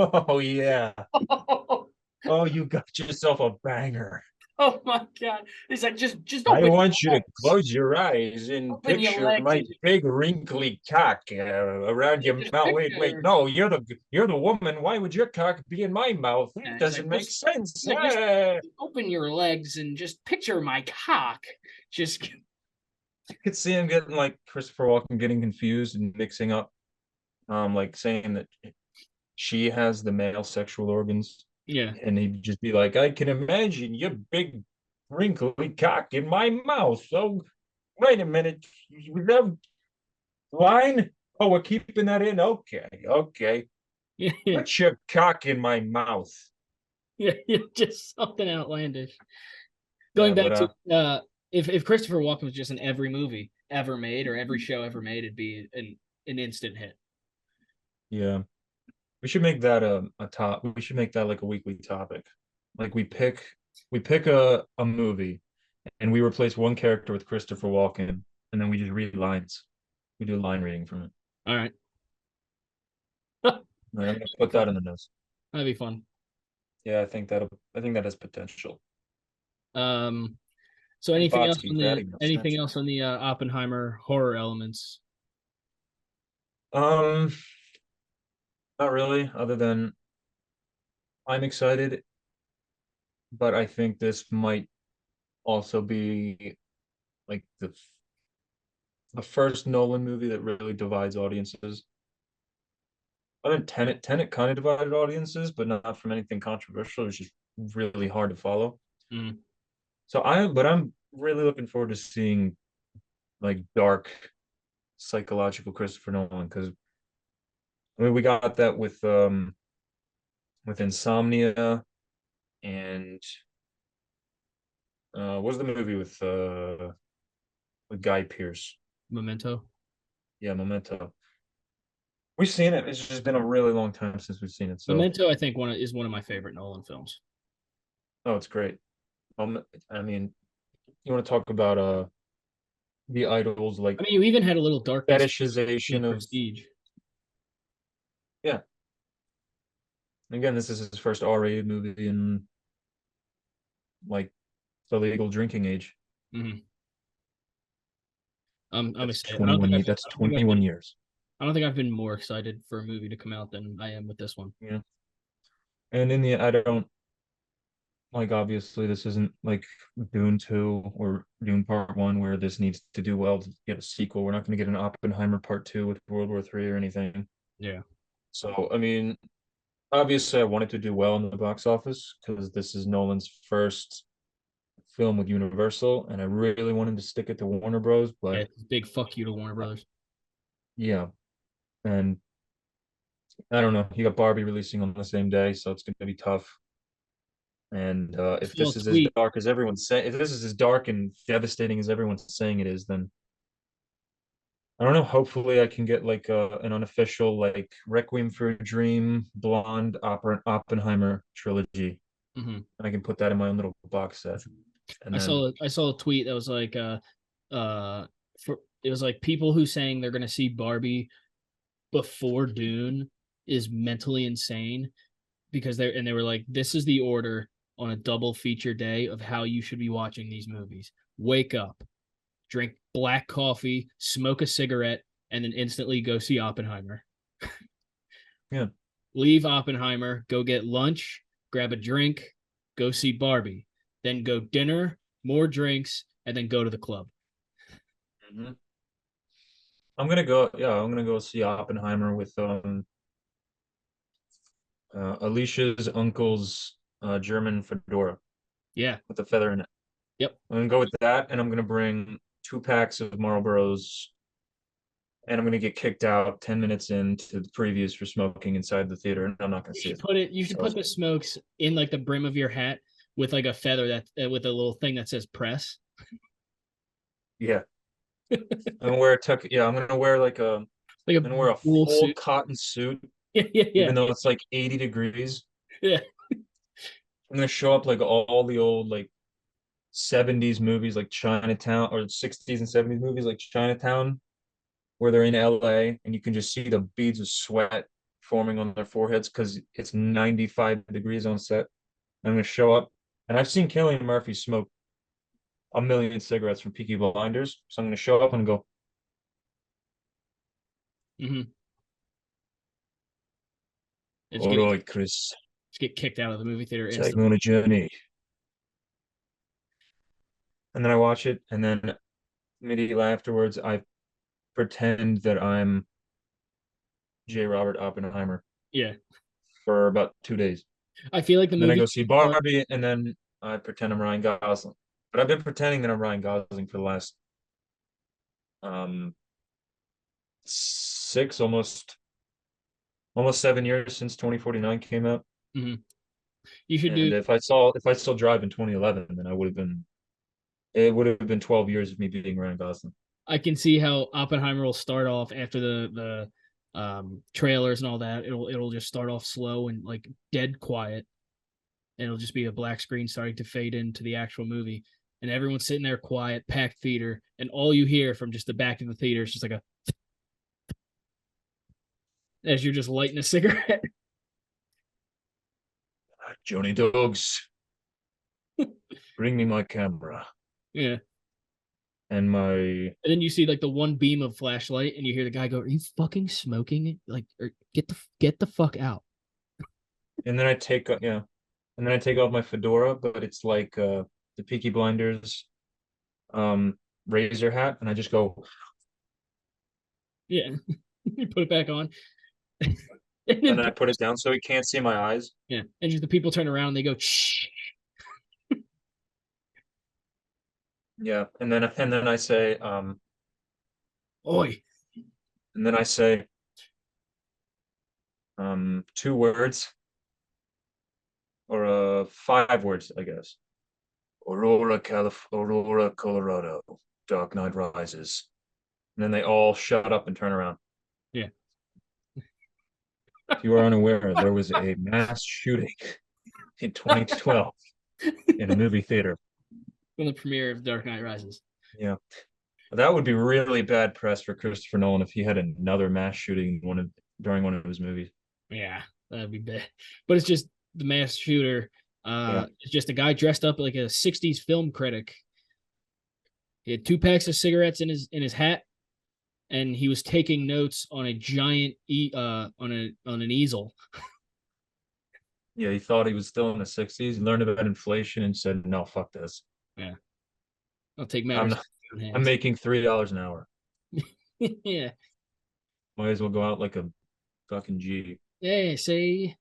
oh yeah, oh you got yourself a banger. Oh my god! He's like, just I open want you your to legs, close your eyes and open your picture legs, my and big wrinkly cock around your just mouth. Wait, picture. no, you're the woman. Why would your cock be in my mouth? That And he's doesn't like, make sense. just open your legs and just picture my cock. Just I could see him getting like Christopher Walken getting confused and mixing up, like saying that she has the male sexual organs, yeah, and he'd just be like, "I can imagine your big wrinkly cock in my mouth." So wait a minute, you have line? Oh, we're keeping that in. Okay, okay. yeah, yeah, Put your cock in my mouth. yeah, yeah, just something outlandish. Going Yeah, back but to if Christopher Walken was just in every movie ever made or every show ever made, it'd be an instant hit. Yeah. We should make that a top. We should make that like a weekly topic. Like we pick a movie and we replace one character with Christopher Walken and then we just read lines. We do line reading from it. All right. All right, I'm gonna Be put that in fun. the notes. That'd be fun. Yeah, I think that has potential. Um, so And anything bots else on keep the adding those anything snatches. else on the Oppenheimer horror elements? Um, Not really, other than I'm excited, but I think this might also be like the first Nolan movie that really divides audiences. I mean, Tenet kind of divided audiences, but not from anything controversial. It was just really hard to follow. Mm. But I'm really looking forward to seeing like dark psychological Christopher Nolan because I mean we got that with Insomnia and what was the movie with Guy Pearce? Memento. Yeah, Memento. We've seen it. It's just been a really long time since we've seen it. So, Memento, I think is one of my favorite Nolan films. oh, it's great. I mean, you want to talk about the idols like I mean, you even had a little darkness in fetishization of Prestige. yeah. Again, this is his first R-rated movie in like the legal drinking age. Mm-hmm. I'm That's excited. I don't think 21 I've years. been, That's I don't think I've 21 been years. I don't think I've been more excited for a movie to come out than I am with this one. Yeah. And in the I don't like obviously this isn't like Dune 2 or Dune Part 1 where this needs to do well to get a sequel. We're not going to get an Oppenheimer Part 2 with World War 3 or anything. Yeah. So, I mean, obviously I wanted to do well in the box office because this is Nolan's first film with Universal and I really wanted to stick it to Warner Bros. Yeah, But it's a big fuck you to Warner Brothers. yeah, and I don't know. You got Barbie releasing on the same day, so it's going to be tough. And I if saw a this is as tweet. dark as everyone's saying, if this is as dark and devastating as everyone's saying it is, then I don't know. Hopefully, I can get like an unofficial like Requiem for a Dream, Blonde, Oppenheimer trilogy, Mhm. and I can put that in my own little box set. And then I saw a tweet that was like uh for it was like people who saying they're gonna see Barbie before Dune is mentally insane because they were like, this is the order on a double feature day of how you should be watching these movies. Wake up, drink black coffee, smoke a cigarette, and then instantly go see Oppenheimer. yeah, Leave Oppenheimer, go get lunch, grab a drink, go see Barbie, then go dinner, more drinks, and then go to the club. hmm I'm gonna go. Yeah, I'm gonna go see Oppenheimer with Alicia's uncle's German fedora Yeah. with a feather in it. Yep. I'm gonna go with that, and I'm gonna bring 2 packs of Marlboros, and I'm gonna get kicked out 10 minutes into the previews for smoking inside the theater, and I'm not gonna see it. You should So put the smokes in like the brim of your hat with like a feather that with a little thing that says press. yeah, I'm gonna wear a tuck. Yeah, I'm gonna wear like Like a I'm gonna wear a wool full suit. cotton suit, Yeah, yeah, yeah. even though it's like 80 degrees. Yeah. I'm gonna show up like all the old like 70s movies like Chinatown or 60s and 70s movies like Chinatown where they're in LA and you can just see the beads of sweat forming on their foreheads because it's 95 degrees on set. I'm gonna show up and I've seen Cillian Murphy smoke a million cigarettes from Peaky Blinders. So I'm gonna show up and go, Mm-hmm. And all right, Chris, just get kicked out of the movie theater take me instantly. on a journey. And then I watch it and then immediately afterwards I pretend that I'm J. Robert Oppenheimer Yeah. for about 2 days. I feel like the And then I movie go see Barbie, and then I pretend I'm Ryan Gosling. But I've been pretending that I'm Ryan Gosling for the last um 6, almost 7 years since 2049 came out. Mhm. You should do And if I still drive in 2011, then it would have been 12 years of me being Ryan Gosling. I can see how Oppenheimer will start off after the trailers and all that, it'll just start off slow and like dead quiet, and it'll just be a black screen starting to fade into the actual movie, and everyone's sitting there quiet, packed theater, and all you hear from just the back of the theater is just like a as you're just lighting a cigarette. Johnny Dogs, bring me my camera Yeah. and my. And then you see like the one beam of flashlight, and you hear the guy go, "Are you fucking smoking it? Like, or get the fuck out." And then I take yeah, and then I take off my fedora, but it's like the Peaky Blinders razor hat, and I just go. Yeah, you put it back on, and And then then I put it down so he can't see my eyes. yeah, and just the people turn around and they go, "Shh." Yeah, and then I say Oi. and then I say 2 words or 5 words, I guess. Aurora, Colorado, Dark Knight Rises. And then they all shut up and turn around. Yeah. If you are unaware, there was a mass shooting in 2012 in a movie theater. From the premiere of Dark Knight Rises. Yeah. That would be really bad press for Christopher Nolan if he had another mass shooting during one of his movies. Yeah, that'd be bad. But it's just the mass shooter. Yeah. It's just a guy dressed up like a '60s film critic. He had 2 packs of cigarettes in his hat, and he was taking notes on a giant on an easel. Yeah, he thought he was still in the 60s. He learned about inflation and said, "No, fuck this. Yeah, I'll take I'm matters not, in I'm hands. making $3 an hour. Yeah, Might as well go out like a fucking G." yeah. See,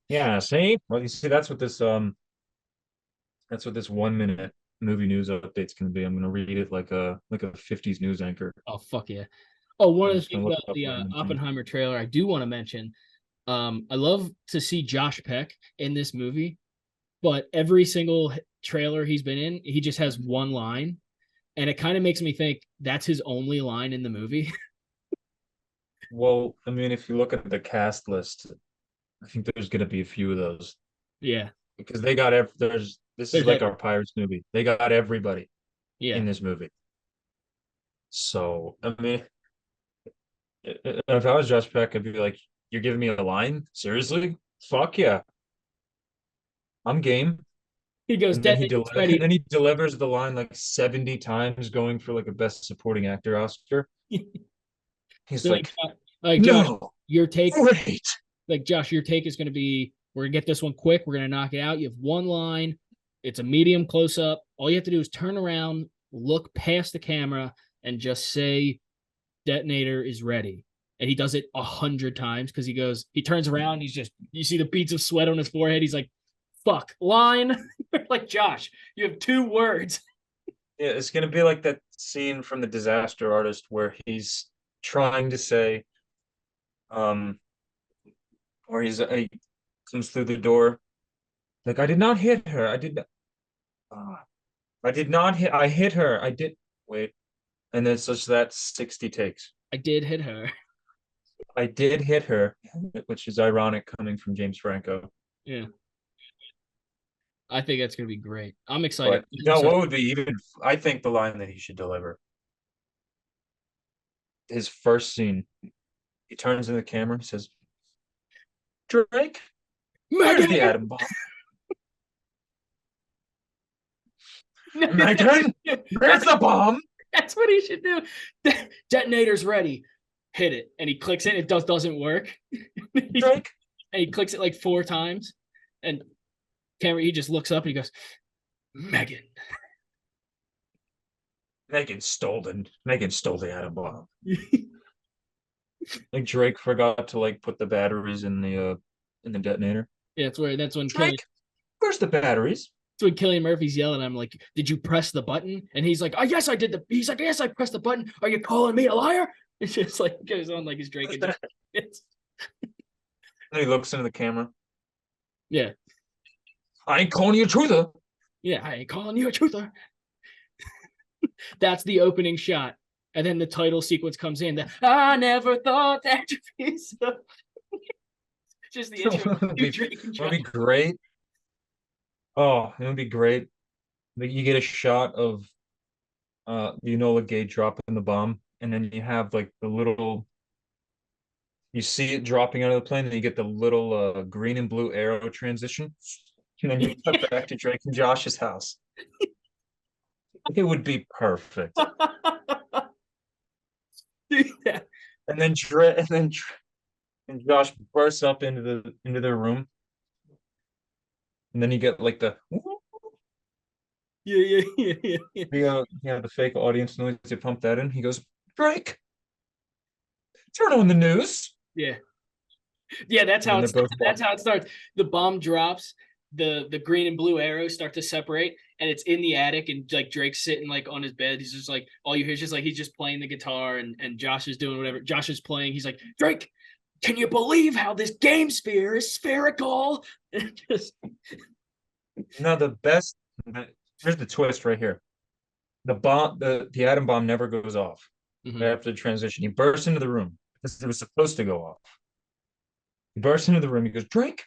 Yeah, see? Well, you see, that's what this 1 minute movie news update's gonna be. I'm gonna read it like a 50s news anchor. oh fuck yeah. Oh, one of I'm the just gonna things look about up the random things. Oppenheimer trailer I do want to mention. I love to see Josh Peck in this movie, but every single trailer he's been in, he just has one line, and it kind of makes me think that's his only line in the movie. Well, I mean, if you look at the cast list, I think there's gonna be a few of those Yeah, because they got ev there's this is there's like that. our Pirates movie. They got everybody Yeah, in this movie. So, I mean, if I was Josh Peck, I'd be like, "You're giving me a line? Seriously? Fuck yeah, I'm game." he goes, And then he "Detonator's del and ready." then he delivers the line like 70 times, going for like a Best Supporting Actor Oscar. He's They're like, like, Josh, "No, your take, great." like Josh, your take is going to be, we're gonna get this one quick. We're gonna knock it out. You have one line. It's a medium close up. All you have to do is turn around, look past the camera, and just say detonator is ready. And he does it 100 times because he turns around, he's just, you see the beads of sweat on his forehead. He's like, fuck, line. Like, Josh, you have 2 words. Yeah, it's gonna be like that scene from The Disaster Artist where he's trying to say, um, where he comes through the door like, "I did not hit her. Uh, I did not hit. I hit her. I did." Wait, and then such that 60 takes. I did hit her. I did hit her, which is ironic coming from James Franco. Yeah. I think that's going to be great. I'm excited. But you know what would be even? I think the line that he should deliver, his first scene, he turns to the camera, and says, "Drake, where's the Megan! atom bomb? Megan, where's the bomb? That's what he should do. Detonator's ready. Hit it. And he clicks it. It doesn't work. Drake." And he clicks it like 4 times. And camera, he just looks up and he goes, Megan. Megan stole the atom bomb. Like Drake forgot to like put the batteries in the detonator. Yeah, that's when Killian Drake, where's the batteries? Murphy's yelling at him like, "Did you press the button?" And he's like, "Oh yes, I did." He's like, "Yes, I pressed the button. Are you calling me a liar?" It's just like goes on like he's Drake. And just, it's, And he looks into the camera. yeah, "I ain't calling you a truther." yeah. I ain't calling you a truther. That's the opening shot. And then the title sequence comes in. I never thought that would be so. Just the intro. would To be Drake and would Josh. be great. Oh, it would be great. Like, you get a shot of Enola Gay dropping the bomb, and then you have like the little you see it dropping out of the plane, and you get the little green and blue arrow transition, and then you cut back to Drake and Josh's house. It would be perfect. Yeah. And then Dre and then and Josh bursts up into their room, and then you get like the fake audience noise. They pump that in. He goes, Drake, turn on the news. Yeah. Yeah, that's And how then they're it's both that's how it starts. The bomb drops, the green and blue arrows start to separate, and it's in the attic, and like Drake's sitting like on his bed. He's just like all you hear is just like he's just playing the guitar, and Josh is doing whatever. Josh is playing. He's like, Drake, can you believe how this game sphere is spherical? Just Now the best. Here's the twist right here. The atom bomb never goes off Mhm. right after the transition. He bursts into the room because it was supposed to go off. He bursts into the room. He goes, Drake,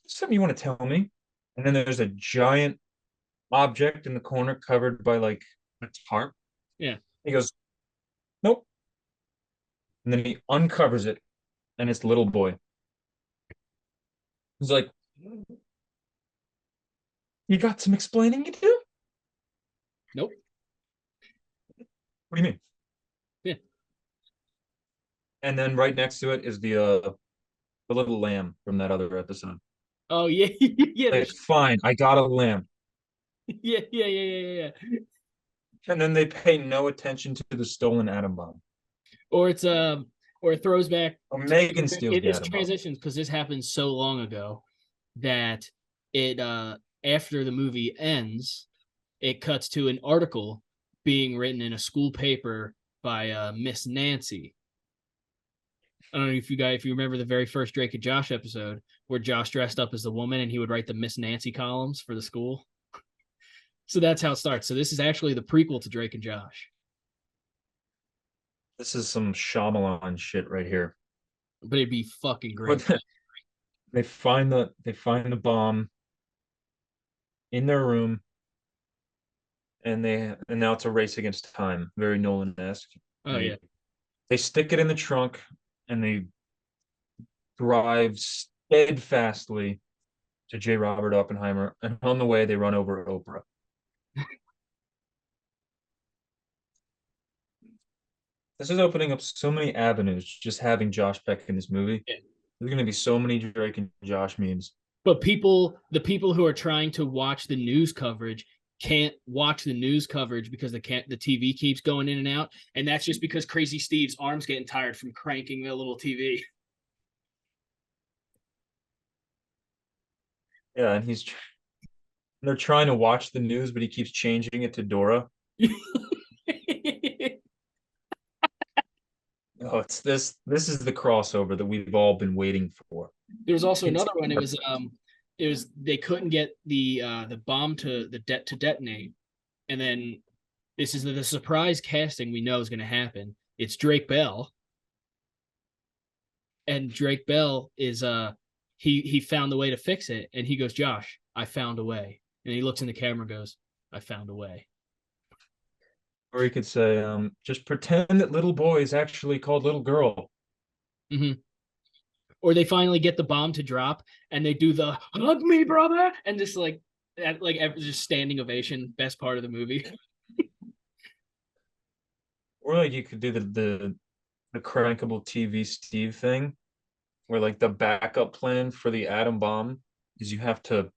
something you want to tell me? And then there's a giant object in the corner covered by like a tarp. Yeah. He goes, nope. And then he uncovers it, and it's little boy. He's like, you got some explaining to do? Nope. What do you mean? Yeah. And then right next to it is the little lamb from that other episode. Oh yeah. Yeah. Like, fine, I got a lamb. Yeah. And then they pay no attention to the stolen atom bomb. Or it's or it throws back. Or Megan steals It the is atom bomb. transitions because this happened so long ago that it after the movie ends, it cuts to an article being written in a school paper by Miss Nancy. I don't know if you remember the very first Drake and Josh episode where Josh dressed up as the woman and he would write the Miss Nancy columns for the school. So that's how it starts. So this is actually the prequel to Drake and Josh. This is some Shyamalan shit right here. But it'd be fucking great. But they find the bomb in their room, and now it's a race against time, very Nolan-esque. Oh yeah. They stick it in the trunk, and they drive steadfastly to J. Robert Oppenheimer, and on the way they run over Oprah. This is opening up so many avenues just having Josh Peck in this movie. Yeah. There's going to be so many Drake and Josh memes. But the people who are trying to watch the news coverage can't watch the news coverage because the TV keeps going in and out, and that's just because Crazy Steve's arms getting tired from cranking the little TV. Yeah, and they're trying to watch the news, but he keeps changing it to Dora. Oh, it's this. This is the crossover that we've all been waiting for. There was also It's another one. It was they couldn't get the bomb to detonate, and then this is the surprise casting we know is going to happen. It's Drake Bell, and Drake Bell is he found the way to fix it, and he goes, Josh, I found a way, and he looks in the camera, and goes, I found a way. Or he could say, just pretend that little boy is actually called little girl. Mm-hmm. Or they finally get the bomb to drop, and they do the hug me, brother, and just just standing ovation, best part of the movie. Or like you could do the crankable TV Steve thing, where like the backup plan for the atom bomb is you have to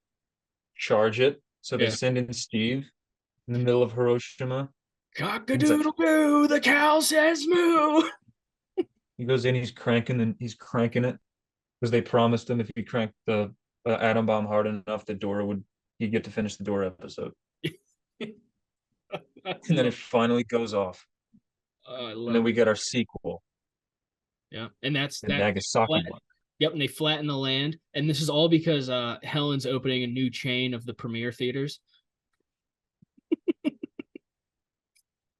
charge it. So they Yeah. send in Steve in the middle of Hiroshima. Cock-a-doodle doo, the cow says moo. He goes in, he's cranking it because they promised him if he cranked the atom bomb hard enough, that Dora would he'd get to finish the Dora episode. And then it finally goes off, I and then love we it. get our sequel, Yeah, and that's the that. Nagasaki Flat, one. yep, and they flatten the land, and this is all because Helen's opening a new chain of the premiere theaters.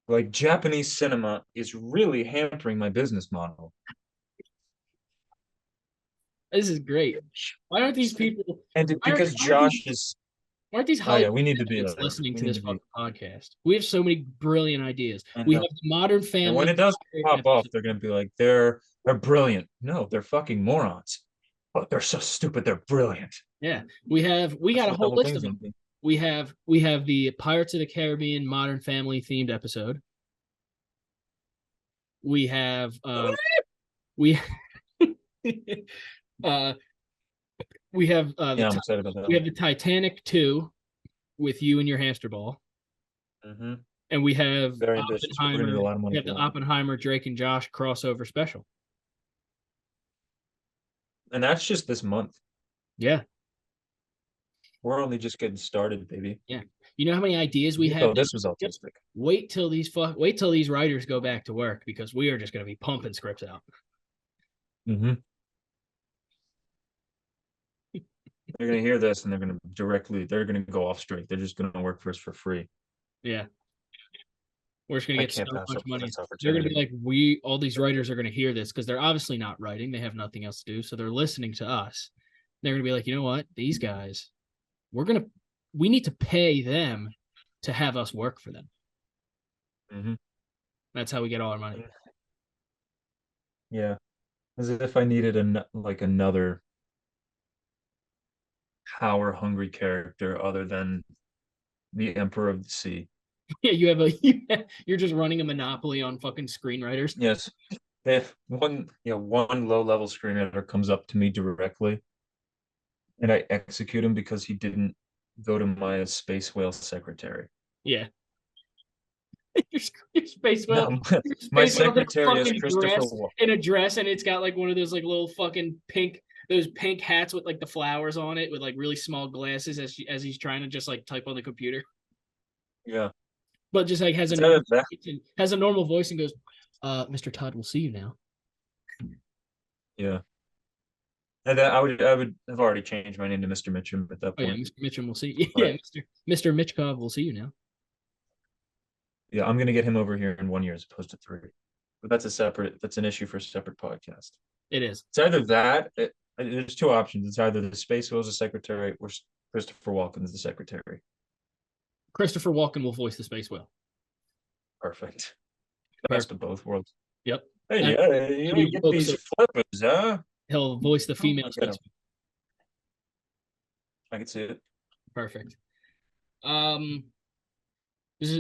Like Japanese cinema is really hampering my business model. This is great. Why aren't these people? Why aren't, Because why aren't these Josh is, why aren't these oh yeah, Hollywood we need to be executives there. listening We to need this to be, fucking podcast? We have so many brilliant ideas. and We have the Modern and when Family it does pop off, episode. they're gonna be like, they're brilliant. No, they're fucking morons. But they're so stupid, they're brilliant. Yeah, we That's got a what the whole whole list of thing's gonna them. be. We have the Pirates of the Caribbean Modern Family themed episode. We have we uh we have Yeah, I'm excited about that we one. have the Titanic 2 with you and your hamster ball. Hmm. And we have Very ambitious. We're gonna need Oppenheimer. a lot of We money have for the that. Oppenheimer Drake and Josh crossover special. And that's just this month. Yeah, We're only just getting started, baby. yeah. You know how many ideas we You have thought this was now? autistic. Wait till these writers go back to work because we are just going to be pumping scripts out. Hmm. They're gonna hear this and they're gonna go off straight. They're just gonna work for us for free. Yeah, we're just going to I get so can't pass much up money. this They're going to be opportunity. like, all these writers are going to hear this because they're obviously not writing. They have nothing else to do, so they're listening to us. They're going to be like, you know what, these guys, we need to pay them to have us work for them. Hmm. That's how we get all our money. Yeah, as if I needed another power hungry character other than the Emperor of the Sea. Yeah, you're just running a monopoly on fucking screenwriters. Yes, if one low level screenwriter comes up to me directly and I execute him because he didn't go to my space whale secretary. Yeah, your, your space No, whale, your my space whale's in a secretary is fucking Christopher dress, Walken. and it's got like one of those like little fucking those pink hats with like the flowers on it with like really small glasses as he's trying to just like type on the computer, Yeah, but just like it's either that. has a normal voice and goes, Mr. Todd, we'll see you now. Yeah, and then I would have already changed my name to Mr. Mitchum at that Oh yeah, point. Mr. Mitchum, we'll see you. Yeah, But Mr. Mitchkov, we'll see you now. yeah, I'm gonna get him over here in 1 year as opposed to 3. But that's an issue for a separate podcast. It is. It's either that. There's two options. It's either the Space Whale's the secretary or Christopher Walken is the secretary. Christopher Walken will voice the space whale. Perfect. The best Perfect. of both worlds. Yep. Hey, And yeah, you get these so flippers, huh? he'll voice the Oh, female look at space him. I can see it. whale. Perfect. Um, this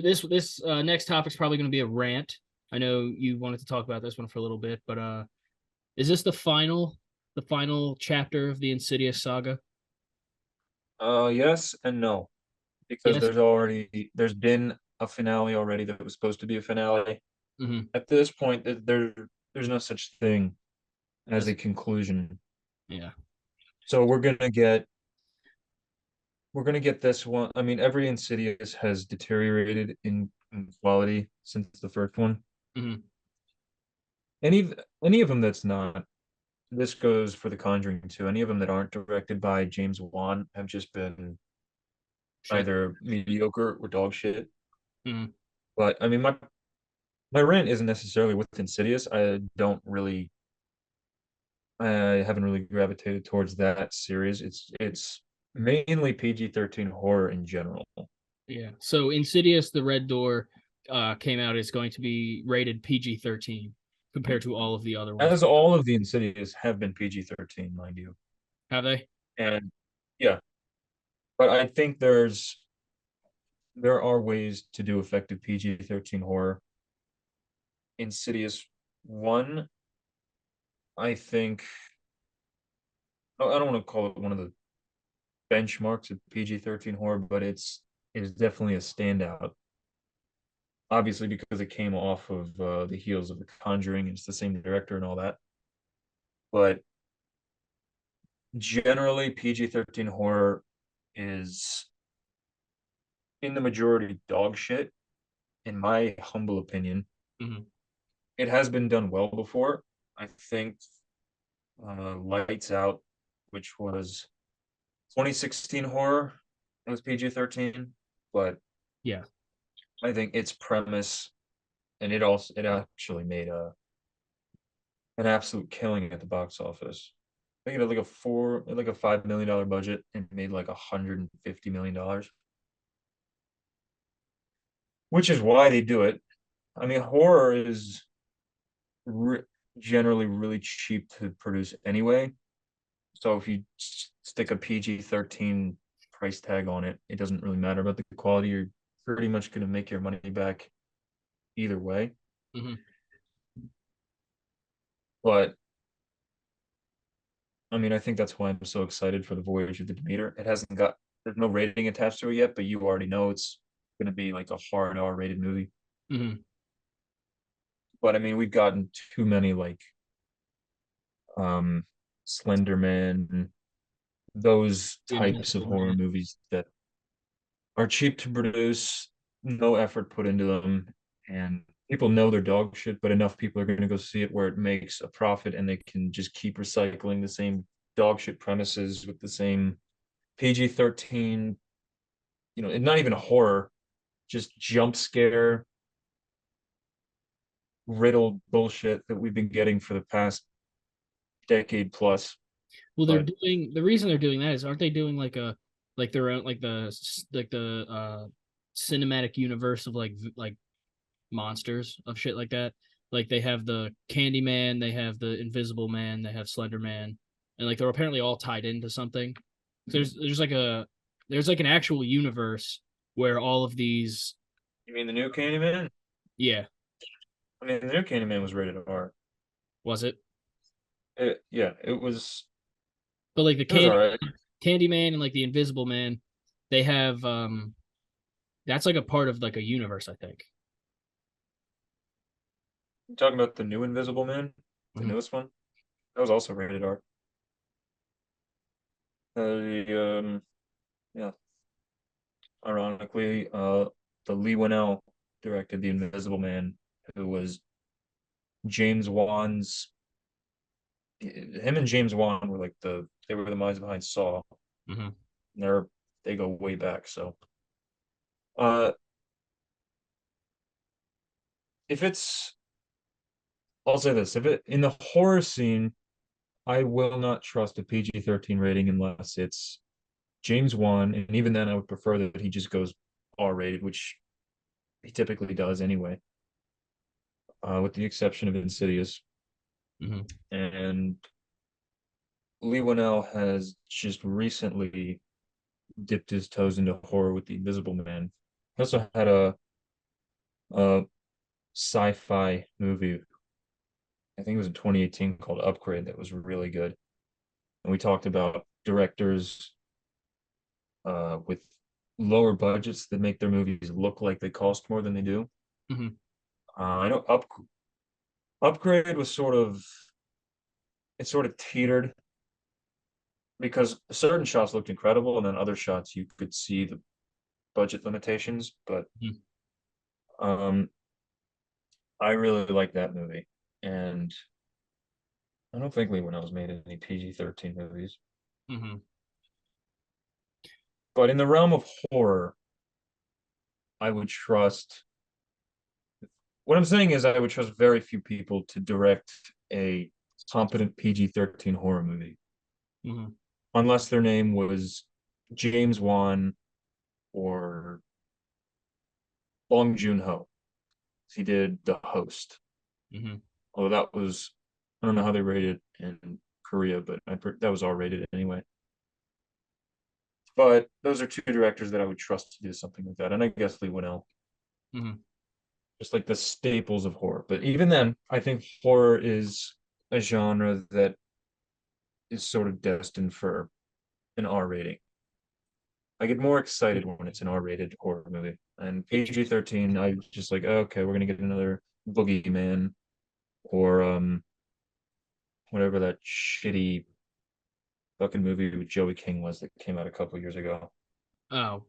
next topic's probably going to be a rant. I know you wanted to talk about this one for a little bit, but is this the final chapter of the Insidious saga? Yes and no, because Yes. there's been a finale already that was supposed to be a finale. Mm-hmm. At this point, there's no such thing as Yes. a conclusion. Yeah. So we're gonna get this one. I mean, every Insidious has deteriorated in quality since the first one. Mm-hmm. Any of them that's not. This goes for The Conjuring too. Any of them that aren't directed by James Wan have just been Shit. either mediocre or dog shit. Mm-hmm. But I mean, my rant isn't necessarily with Insidious. I haven't really gravitated towards that series. It's mainly PG-13 horror in general. Yeah. So Insidious, the Red Door, came out is going to be rated PG-13 compared to all of the other ones. As all of the Insidious have been PG-13, mind you. Have they? And yeah, but I think there are ways to do effective PG-13 horror. Insidious 1, I think I don't want to call it one of the benchmarks of PG-13 horror, but it is definitely a standout. Obviously, because it came off of the heels of The Conjuring, it's the same director and all that. But generally, PG-13 horror is in the majority dog shit, in my humble opinion. Mm-hmm. It has been done well before. I think Lights Out, which was 2016 horror, it was PG-13, but Yeah. I think its premise and it actually made a an absolute killing at the box office. I think it had like a $5 million budget and made like $150 million, which is why they do it. I mean, horror is re generally really cheap to produce anyway. So if you stick a PG-13 price tag on it, it doesn't really matter about the quality. You're pretty much going to make your money back either way. Mm-hmm. But I mean, I think that's why I'm so excited for the Voyage of the Demeter. There's no rating attached to it yet, but you already know it's going to be like a hard R rated movie. Mm-hmm. But I mean, we've gotten too many like um Slender Man, those The types of Invincible horror Man. movies that are cheap to produce, no effort put into them, and people know they're dog shit, but enough people are going to go see it where it makes a profit and they can just keep recycling the same dog shit premises with the same PG-13, and not even a horror, just jump scare riddled bullshit that we've been getting for the past decade plus. Well, they're But doing the reason they're doing that is aren't they doing like their own like the cinematic universe of like monsters of shit like that? Like they have the Candyman, they have the Invisible Man, they have Slender Man, and like they're apparently all tied into something. There's like an actual universe where all of these, you mean the new Candyman? yeah, I mean, the new Candyman was rated R. was it? Yeah, it was. But like the It was all right. Candyman and like the Invisible Man, they have that's like a part of like a universe, I think. You talking about the new Invisible Man, the Mhm. newest one? That was also rated R. Yeah, ironically, the Lee Winnell directed the Invisible Man, who was James Wan's. Him and James Wan were like they were the minds behind Saw. Mhm. And they go way back. So, uh, if it's, I'll say this: if it in the horror scene, I will not trust a PG-13 rating unless it's James Wan, and even then, I would prefer that he just goes R-rated, which he typically does anyway, with the exception of Insidious. Mhm. And Lee Winnell has just recently dipped his toes into horror with The Invisible Man. He also had a sci-fi movie, I think it was in 2018, called Upgrade, that was really good. And we talked about directors with lower budgets that make their movies look like they cost more than they do. Mhm. I know Upgrade was sort of teetered because certain shots looked incredible, and then other shots you could see the budget limitations. But Mhm. um, I really like that movie, and I don't think Lee Winnell's made any PG-13 movies. Mhm. But in the realm of horror, I would trust. What I'm saying is, I would trust very few people to direct a competent PG-13 horror movie, Mhm. unless their name was James Wan or Bong Joon-ho. He did The Host. Mhm. Although I don't know how they rated in Korea, but that was R rated anyway. But those are two directors that I would trust to do something like that. And I guess Lee Winnell, Mhm. just like the staples of horror. But even then, I think horror is a genre that is sort of destined for an R rating. I get more excited when it's an R rated horror movie. And Interesting. PG-13, I just like, oh, okay, we're gonna get another Boogeyman or whatever that shitty fucking movie with Joey King was that came out a couple years ago. Oh,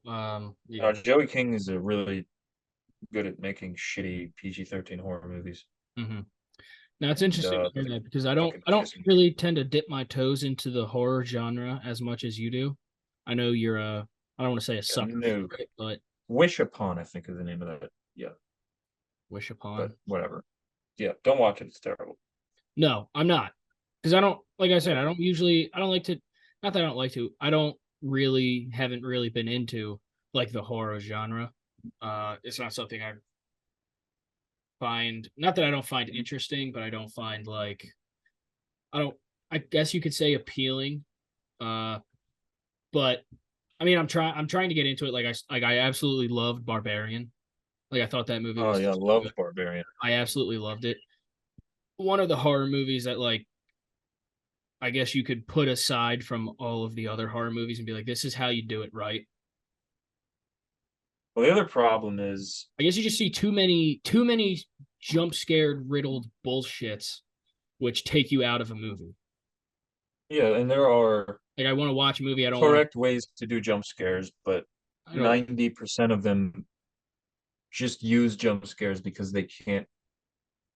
yeah. Joey King is a really good at making shitty PG-13 horror movies, Hmm. Now it's and interesting to hear that because fucking I don't pissing me. really tend to dip my toes into the horror genre as much as you do. I know you're I don't want to say a Yeah, sucker no, for it, but Wish Upon, I think is the name of that. Yeah, Wish but upon. whatever. Yeah, don't watch it. It's terrible. No, I'm not. Because I don't, like I said, I don't like to, not that I don't like to, I don't really, haven't really been into like the horror genre. It's not something I find, not that I don't find interesting, but I don't find like, I don't, I guess you could say appealing. Uh, but I mean, I'm trying to get into it. I absolutely loved Barbarian. Like I thought that movie Oh was yeah, so love good. Barbarian. I absolutely loved it. One of the horror movies that like I guess you could put aside from all of the other horror movies and be like, this is how you do it right. Well, the other problem is, I guess you just see too many jump scared riddled bullshits which take you out of a movie. yeah, and there are Like I want to watch a movie, correct ways to do jump scares, but I don't 90% of them just use jump scares because they can't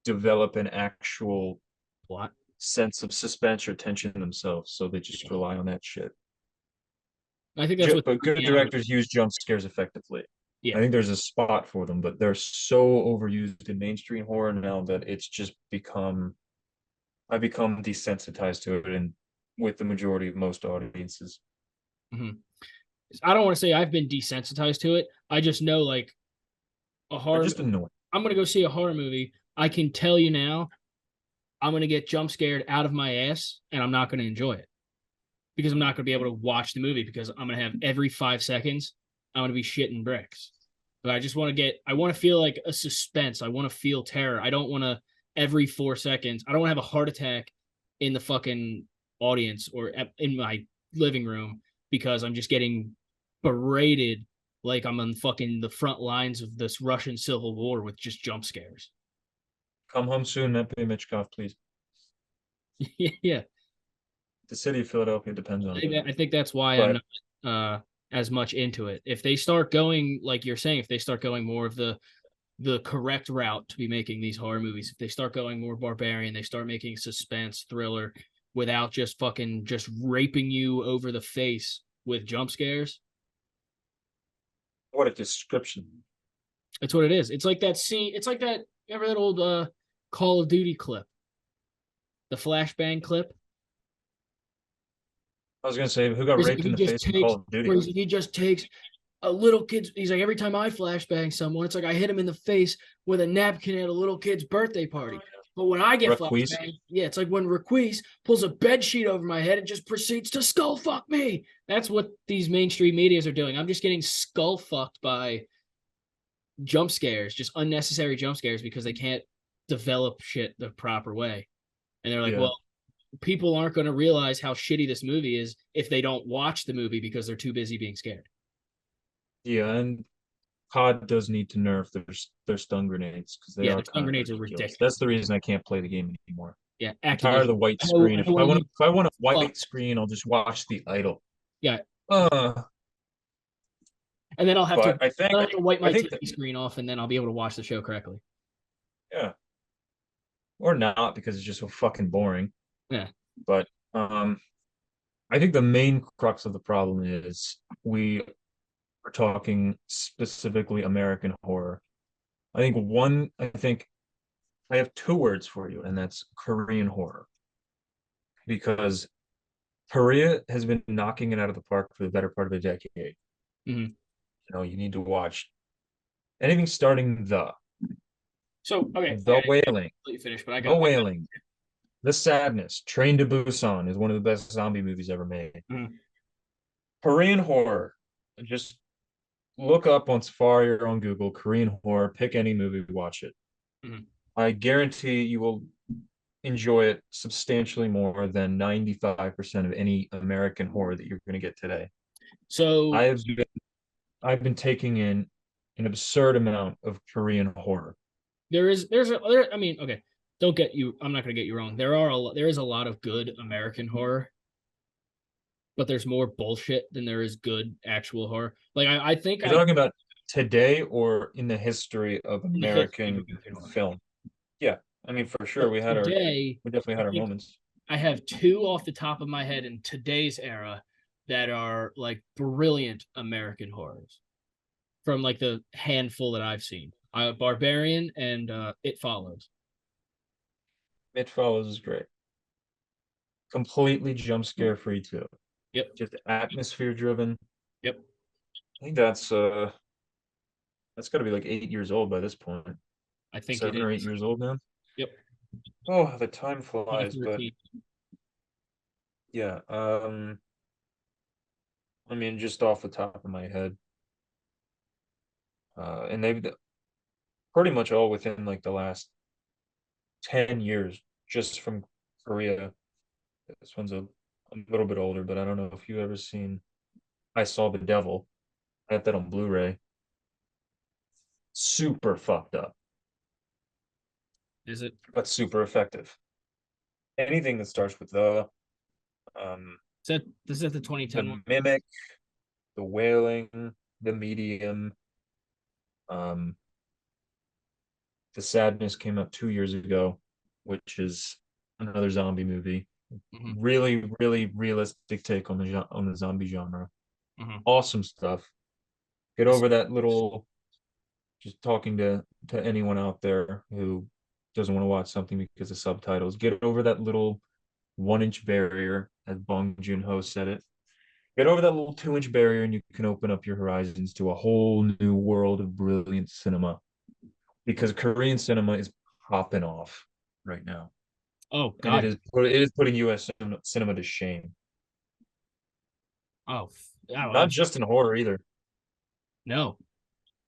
develop an actual plot. sense of suspense or tension themselves, so they just rely on that shit. I think that's what But threw good me out of directors use jump scares effectively. I yeah. think there's a spot for them, but they're so overused in mainstream horror now that it's just become I become desensitized to it and with the majority of most audiences. Mm-hmm. I don't want to say I've been desensitized to it. I just know like a They're horror just annoying. I'm gonna go see a horror movie. I can tell you now, I'm gonna get jump scared out of my ass and I'm not gonna enjoy it. Because I'm not going to be able to watch the movie because I'm going to have every 5 seconds, I'm going to be shitting bricks. But I just want to I want to feel like a suspense. I want to feel terror. I don't want to, every 4 seconds, I don't want to have a heart attack in the fucking audience or in my living room because I'm just getting berated like I'm on fucking the front lines of this Russian civil war with just jump scares. Come home soon, Epi Mitchkov, please. Yeah. The city of Philadelphia depends on it. I think that's why I'm But not as much into it. If they start going like you're saying, if they start going more of the correct route to be making these horror movies, if they start going more barbarian, they start making suspense thriller without just fucking just raping you over the face with jump scares. what a description. That's what it is. It's like that scene. It's like that. Remember that old Call of Duty clip, the flashbang clip. I was gonna say, who got raped in He the just face in takes, Call of Duty? where he just takes a little kid's. He's like, every time I flashbang someone, it's like I hit him in the face with a napkin at a little kid's birthday party. But when I get Requise. flashbanged, yeah, it's like when Requise pulls a bed sheet over my head and just proceeds to skull fuck me. That's what these mainstream medias are doing. I'm just getting skull fucked by jump scares, just unnecessary jump scares because they can't develop shit the proper way. And they're like, Yeah, well, people aren't going to realize how shitty this movie is if they don't watch the movie because they're too busy being scared. yeah, and COD does need to nerf their stun grenades because they Yeah, are the stun kind of grenades are ridiculous. ridiculous. That's the reason I can't play the game anymore. Yeah, I'm tired of Activision. the white I screen. don't want to be If I want a white fucked. screen, I'll just watch the idle. Yeah, Uh, and then but I'll have to wipe I my think that TV screen off, and then I'll be able to watch the show correctly. yeah, or not because it's just so fucking boring. Yeah. But I think the main crux of the problem is we are talking specifically American horror. I think I have two words for you, and that's Korean horror. Because Korea has been knocking it out of the park for the better part of a decade. Mm-hmm. You need to watch anything starting So okay, the wailing, let you finish, but I the got. wailing, the sadness. Train to Busan is one of the best zombie movies ever made. Mhm. Korean horror, just look up on Safari or on Google Korean horror, pick any movie, watch it. Mhm. I guarantee you will enjoy it substantially more than 95% of any American horror that you're going to get today. So I've been, I've been taking in an absurd amount of Korean horror. I mean, okay, don't get you. I'm not gonna get you wrong. There is a lot of good American horror, but there's more bullshit than there is good actual horror. Like I think You're I talking about today or in the history of in the history of American American horror. film? Yeah, I mean for sure But today, we definitely I had our think moments. I have two off the top of my head in today's era that are like brilliant American horrors from like the handful that I've seen. Barbarian and It Follows. It Follows is great. Completely jump scare free too. Yep. Just atmosphere driven. Yep. I think that's got to be like 8 years old by this point. I think it 7 or 8 is. years old now. Yep. Oh, the time flies. But 2013. yeah, I mean, just off the top of my head, and they've pretty much all within like the last 10 years, just from Korea. This one's a little bit older, but I don't know if you've ever seen I Saw the Devil. I have that on Blu-ray. Super fucked up, Is it? but super effective. Anything that starts with um, Is that this is the 2010 one? the Mimic, the Wailing, the Medium, um, the Sadness came out 2 years ago, which is another zombie movie. Mm-hmm. Really, really realistic take on the zombie genre. Mm-hmm. Awesome stuff. Get This, over that little, just talking to anyone out there who doesn't want to watch something because of subtitles. Get over that little 1 inch barrier, as Bong Joon-ho said it. Get over that little 2 inch barrier, and you can open up your horizons to a whole new world of brilliant cinema. Because Korean cinema is popping off right now, oh and it God. is it is putting U.S. cinema to shame. Oh, oh, Not just in horror either. no.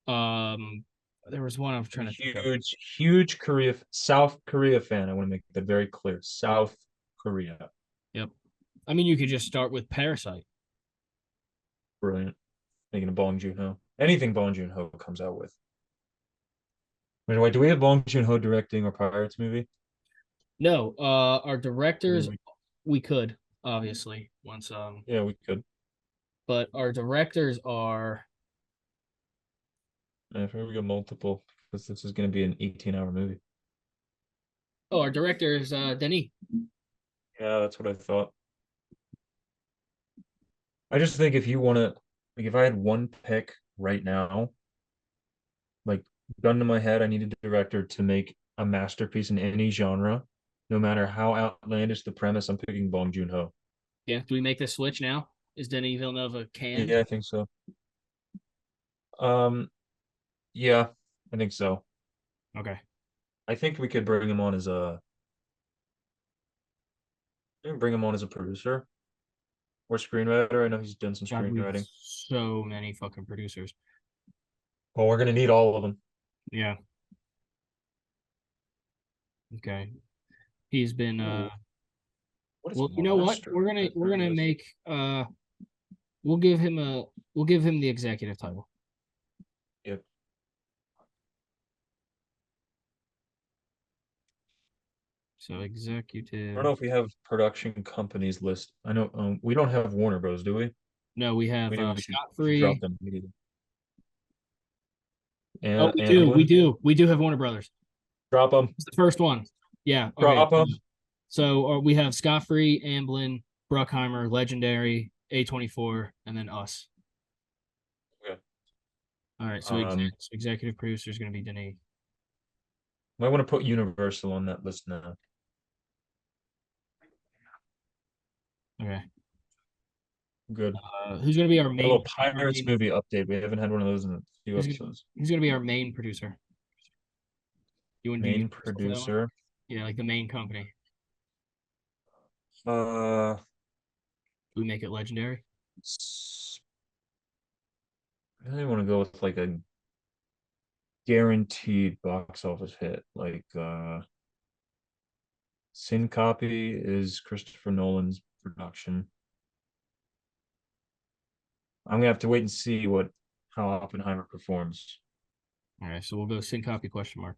Um, there was one I was I'm trying a to think of. huge South Korea fan. I want to make that very clear. South Korea, Yep. I mean, you could just start with Parasite. brilliant. Thinking of Bong Joon-ho. Anything Bong Joon-ho comes out with. Anyway, do we have Bong Joon-ho directing our Pirates movie? No, our I directors mean, we could obviously once yeah, we could. but our directors are If we got multiple, because this is going to be an 18-hour movie. our director is Denis. Yeah, that's what I thought. I just think if you want to, like, if I had one pick right now, like, gun to my head, I need a director to make a masterpiece in any genre, no matter how outlandish the premise. I'm picking Bong Joon-ho. Yeah, do we make the switch now? Is Denis Villeneuve canned? Yeah, I think so. Um, yeah, I think so. Okay. I think we could bring him on as bring him on as a producer or screenwriter. I know he's done some God, we have screenwriting. so many fucking producers. Well, we're gonna need all of them. Yeah. Okay. He's been Ooh, what is well, you know what? Monster? We're gonna make we'll give him a we'll give him the executive title. Yep. So I don't executive. know if we have production companies list. I know we don't have Warner Bros. Do we? No, we have Scott We should drop Free. them immediately. Oh, And we do. We Amblin, do. We do have Warner Brothers. drop them, It's the first one. Yeah. Okay. drop them. So we have Scott Free, Amblin, Bruckheimer, Legendary, A24, and then us. Okay. All right. So Um, executive producer is going to be Denis. might want to put Universal on that list now. Okay. Good. Who's going to be our A main? little Pirates movie update. We haven't had one of those in a few episodes. Who's going to be our main producer? You want to do Main Universal for that one? producer. Yeah, like the main company. Uh, Do we make it Legendary? I really want to go with like a guaranteed box office hit. Like Sin Copy is Christopher Nolan's production. I'm gonna have to wait and see what how Oppenheimer performs. All right. So we'll go Syncope question mark.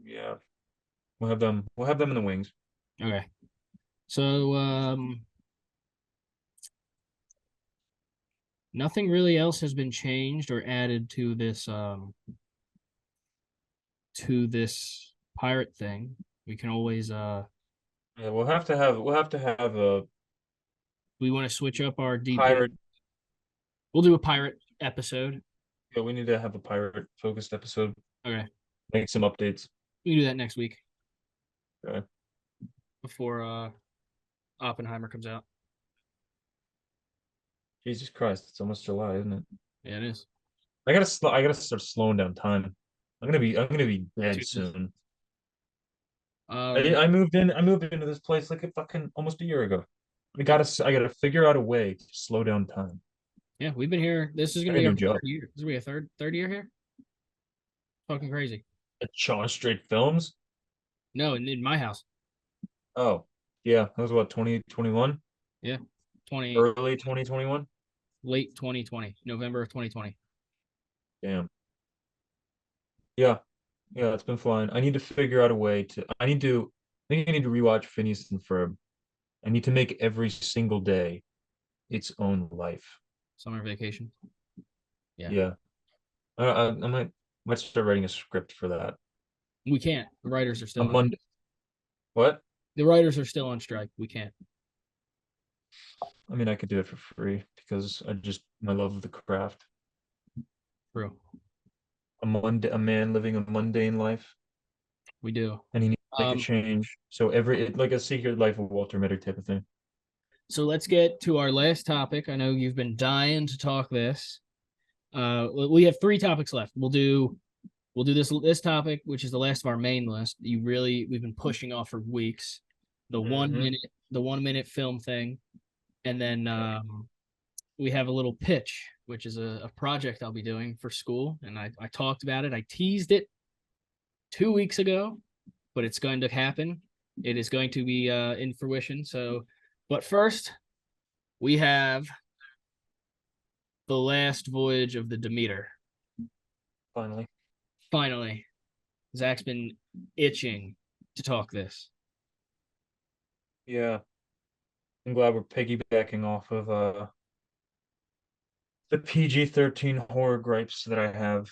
Yeah, we'll have them. We'll have them in the wings. Okay. So nothing really else has been changed or added to this pirate thing. We can always Yeah, we'll have to have a we want to switch up our DP. pirate. We'll do a pirate episode. Yeah, we need to have a pirate focused episode. Okay, make some updates. we can do that next week Okay. before Oppenheimer comes out. Jesus Christ, it's almost July, isn't it? Yeah, it is. I gotta start slowing down time. I'm gonna be dead Jesus. soon. Um, I moved into this place like a fucking almost a year ago. I gotta figure out a way to slow down time. yeah, we've been here. This is I gonna got a be our new job third year. This is gonna be a third year here. Fucking crazy. at Jawn Straight Films. No, in my house. Oh, yeah, that was what 2021, Yeah, 20 early 2021. late 2020, November of 2020. Damn. Yeah, yeah, it's been flying. I need to figure out a way to. I think I need to rewatch Phineas and Ferb. I need to make every single day its own life. Summer vacation. Yeah, Yeah, I might start writing a script for that. we can't. A Monday. What? The writers are still on strike. We can't. I mean, I could do it for free because I just my love of the craft. True. A man living a mundane life, We do. and he needs to make a Um, change. So like a Secret Life of Walter Mitty type of thing. so let's get to our last topic. I know you've been dying to talk this. We have three topics left. We'll do this topic, which is the last of our main list. We've been pushing off for weeks. The one Hmm. minute the 1 minute film thing, and then we have a little pitch, which is a project I'll be doing for school. And I talked about it. I teased it 2 weeks ago, but it's going to happen. It is going to be in fruition. So, but first, we have the last voyage of the Demeter. Finally. Finally, Zach's been itching to talk this. Yeah, I'm glad we're piggybacking off of the PG-13 horror gripes that I have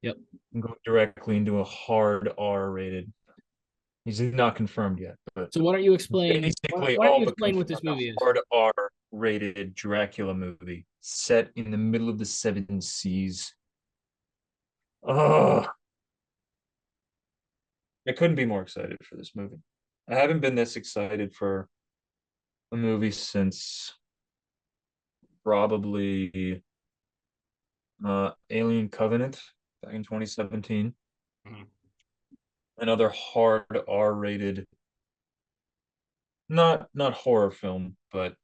Yep. and go directly into a hard R rated. He's not confirmed yet, but So why don't you explain? Why, basically why don't all you but explain what this confirmed a movie is? hard R rated Dracula movie set in the middle of the seven seas. Oh, I couldn't be more excited for this movie. I haven't been this excited for a movie since probably Alien Covenant back in 2017. Mhm. Another hard R-rated, not horror film, but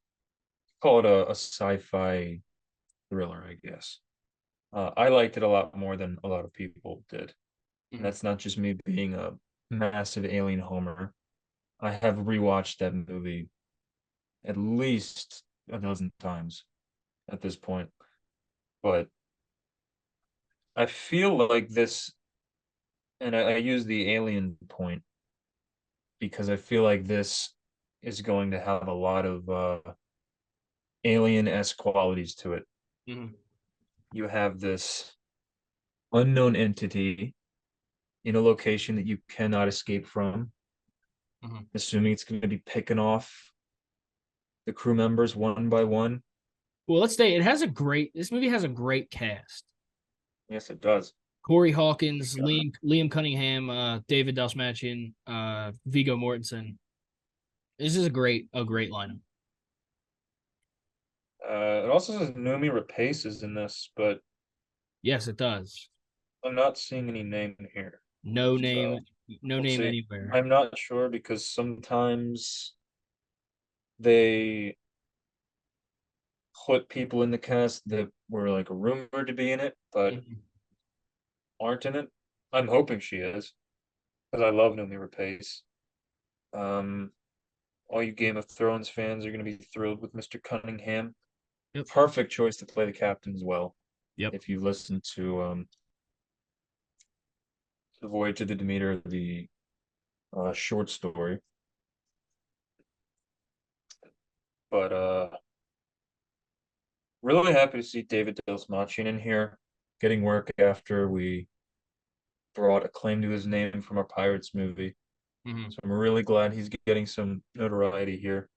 call it a sci-fi thriller, I guess. I liked it a lot more than a lot of people did. And Mhm. that's not just me being a massive Alien homer. I have rewatched that movie at least a dozen times at this point. But I feel like this, and I use the Alien point because I feel like this is going to have a lot of alien-esque qualities to it. Mhm. You have this unknown entity in a location that you cannot escape from, Mhm. assuming it's going to be picking off the crew members one by one. Well, let's say it has a great. This movie has a great cast. Yes, it does. Corey Hawkins, Liam Cunningham, David Dastmalchian, Viggo Mortensen. This is a great lineup. It also says Noomi Rapace is in this, but Yes, it does. I'm not seeing any name in here. No So name, no we'll name see. anywhere. I'm not sure because sometimes they put people in the cast that were like rumored to be in it, but Mhm. aren't in it. I'm hoping she is because I love Noomi Rapace. Um, all you Game of Thrones fans are going to be thrilled with Mr. Cunningham. Yep. Perfect choice to play the captain as well. Yep. If you listen to the Voyage of the Demeter, the short story, but really happy to see David Dastmalchian in here, getting work after we brought acclaim to his name from our Pirates movie. Mhm. So I'm really glad he's getting some notoriety here.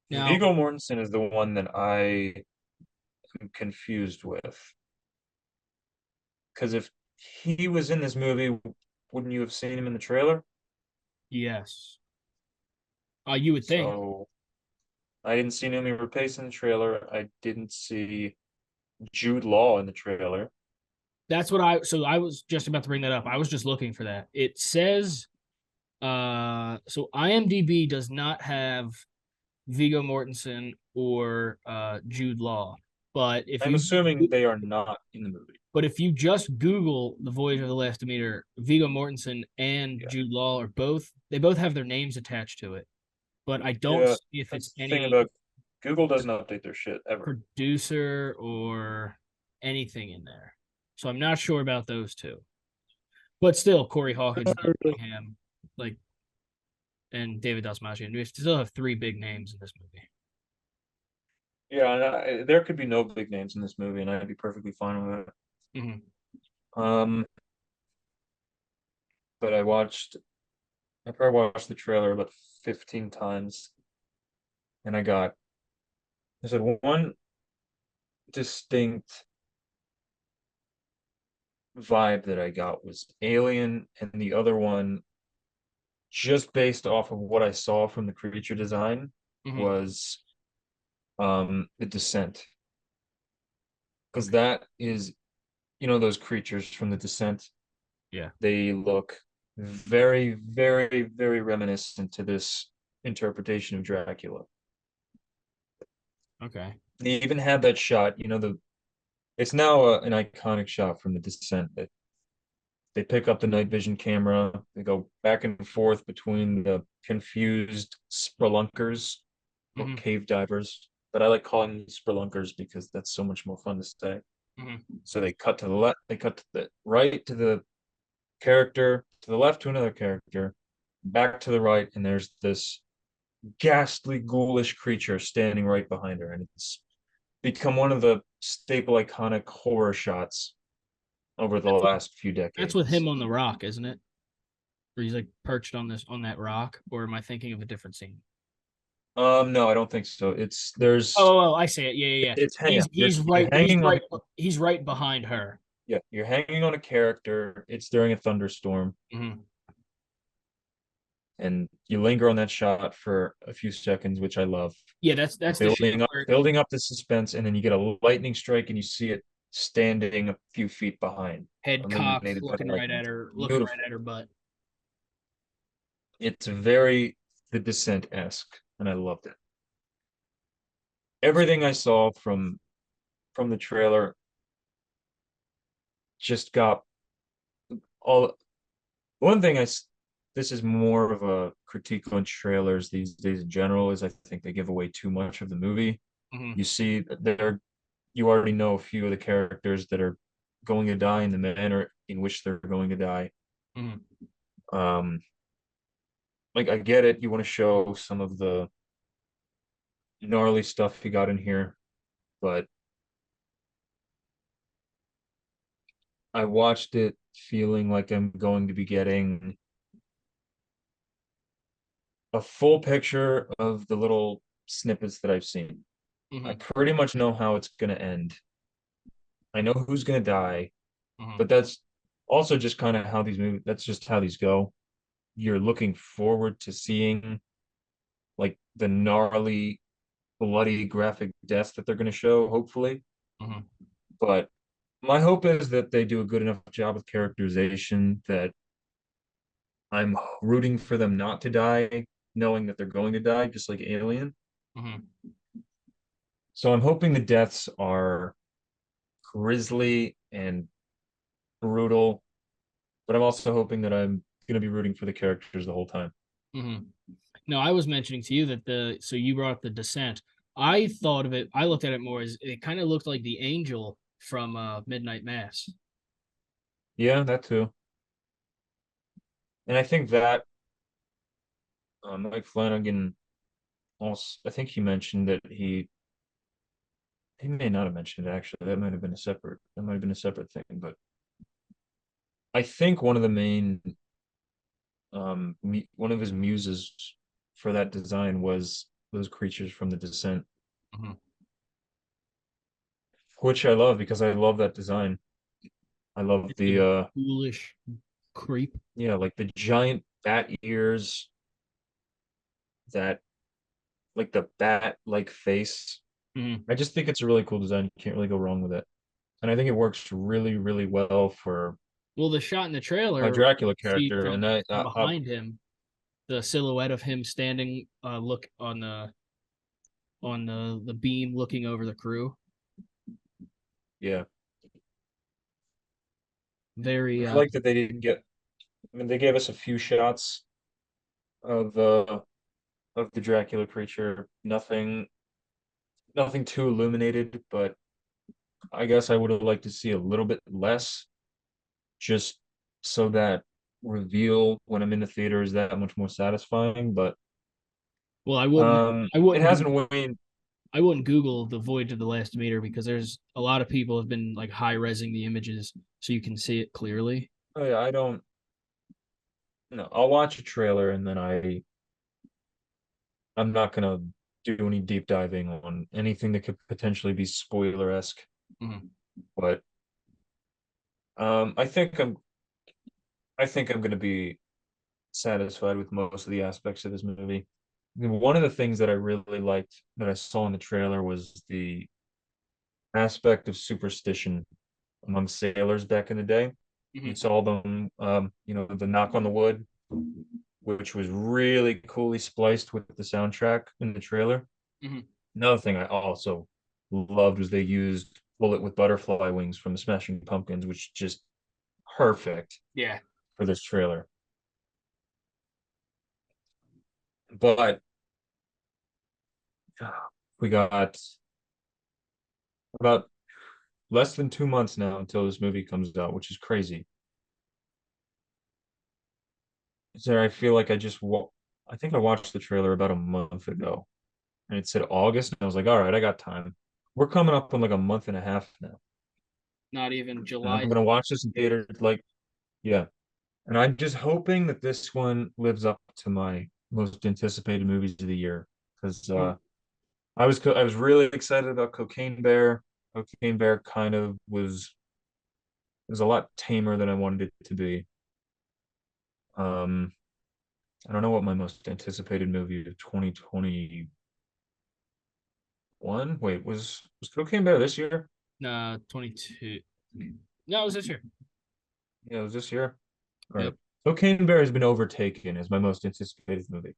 Now, Viggo Mortensen is the one that I am confused with. Because if he was in this movie. Wouldn't you have seen him in the trailer? Yes. You would think. So I didn't see Noomi Rapace in the trailer. I didn't see Jude Law in the trailer. That's what so I was just about to bring that up. I was just looking for that. It says so IMDb does not have Viggo Mortensen or Jude Law. But if I'm you assuming they are not in the movie. but if you just Google the Voyage of the Last Demeter, Viggo Mortensen and Yeah. Jude Law are they both have their names attached to it. But I don't Yeah, see if that's it's the thing any about Google doesn't update their shit ever. producer or anything in there. So I'm not sure about those two. But still, Corey Hawkins, Doug Cunningham, like, and David Dastmalchian. We still have three big names in this movie. Yeah, and there could be no big names in this movie, and I'd be perfectly fine with it. Mm-hmm. Um, but I probably watched the trailer about 15 times, and I said one distinct vibe that I got was Alien, and the other one, just based off of what I saw from the creature design, Mm-hmm. was the Descent, because that is, those creatures from the Descent. Yeah. They look very, very, very reminiscent to this interpretation of Dracula. Okay. They even had that shot, it's now an iconic shot from the Descent that they pick up the night vision camera, they go back and forth between the confused spelunkers or Mm-hmm. cave divers, but I like calling them spelunkers because that's so much more fun to say. Mm-hmm. So they cut to the left, they cut to the right to the character, to the left to another character, back to the right, and there's this ghastly, ghoulish creature standing right behind her, and it's become one of the staple iconic horror shots over the That's with, last few that's with decades. him on the rock, isn't it? Where he's like perched on that rock, or am I thinking of a different scene? No, I don't think so. There's I see it. Yeah, yeah, yeah. it's hang you're He's hanging on he's right behind her. yeah, you're hanging on a character. It's during a thunderstorm, Mm-hmm. and you linger on that shot for a few seconds, which I love. Yeah, that's the shit where Building up the suspense, and then you get a lightning strike, and you see it standing a few feet behind, head cocked, illuminated by the lightning. looking right Beautiful. at her butt. It's very The Descent-esque, and I loved it. Everything I saw from the trailer just got all one thing this is more of a critique on trailers these days in general, is I think they give away too much of the movie. Mm-hmm. You see you already know a few of the characters that are going to die in the manner in which they're going to die. Mm-hmm. Um, like I get it, you want to show some of the gnarly stuff you got in here, but I watched it feeling like I'm going to be getting a full picture of the little snippets that I've seen. I Mm-hmm. pretty much know how it's going to end. I know who's going to die, Mm-hmm. but that's also just kind of how these movies, that's just how these go. You're looking forward to seeing like the gnarly, bloody, graphic death that they're going to show, hopefully. Mm-hmm. But my hope is that they do a good enough job with characterization that I'm rooting for them not to die, knowing that they're going to die, just like Alien. Mm-hmm. So I'm hoping the deaths are grisly and brutal, but I'm also hoping that I'm going to be rooting for the characters the whole time. Mm-hmm. No, I was mentioning to you that so you brought up the Descent. I thought of it. I looked at it more as it kind of looked like the angel from Midnight Mass. Yeah, that too. And I think that Mike Flanagan also, I think he mentioned that he may not have mentioned it actually. That might have been a separate thing. But I think one of the main, one of his muses for that design was those creatures from the Descent, Mm-hmm. which I love because I love that design. I love The the ghoulish creep. yeah, like the giant bat ears, that like the bat like face. Mhm. I just think it's a really cool design. You can't really go wrong with it. And I think it works really, really well for Well, the shot in the a trailer, Dracula see character. And from behind him, the silhouette of him standing, look on the beam, looking over the crew. yeah, Very, I like that they didn't get. I mean, they gave us a few shots of the Dracula creature. Nothing too illuminated, but I guess I would have liked to see a little bit less, just so that reveal when I'm in the theater is that much more satisfying. But well, I it wouldn't, hasn't waned. I wouldn't Google the Voyage of the Last Demeter because there's a lot of people have been like high resing the images so you can see it clearly. Oh yeah, I don't. No, I'll watch a trailer and then I'm not gonna do any deep diving on anything that could potentially be spoiler-esque. Mhm. But I think I'm gonna be satisfied with most of the aspects of this movie. One of the things that I really liked that I saw in the trailer was the aspect of superstition among sailors back in the day. You Mhm. saw them, the knock on the wood, which was really coolly spliced with the soundtrack in the trailer. Mhm. Another thing I also loved was they used Bullet with Butterfly Wings from the Smashing Pumpkins, which is just perfect Yeah. for this trailer. But we got about less than 2 months now until this movie comes out, which is crazy. So I feel like I think I watched the trailer about a month ago, and it said August, and I was like, all right, I got time. We're coming up on like a month and a half now, Not even and I'm July. gonna watch this in theater. Like, yeah, and I'm just hoping that this one lives up to my most anticipated movies of the year because Mhm. I was really excited about Cocaine Bear. Cocaine Bear kind of was a lot tamer than I wanted it to be. Um, I don't know what my most anticipated movie of 2021. Wait, was Cocaine Bear this year? 22. No, it was this year. Yeah, it was this year. All right. Yep. Cocaine Bear has been overtaken as my most anticipated movie.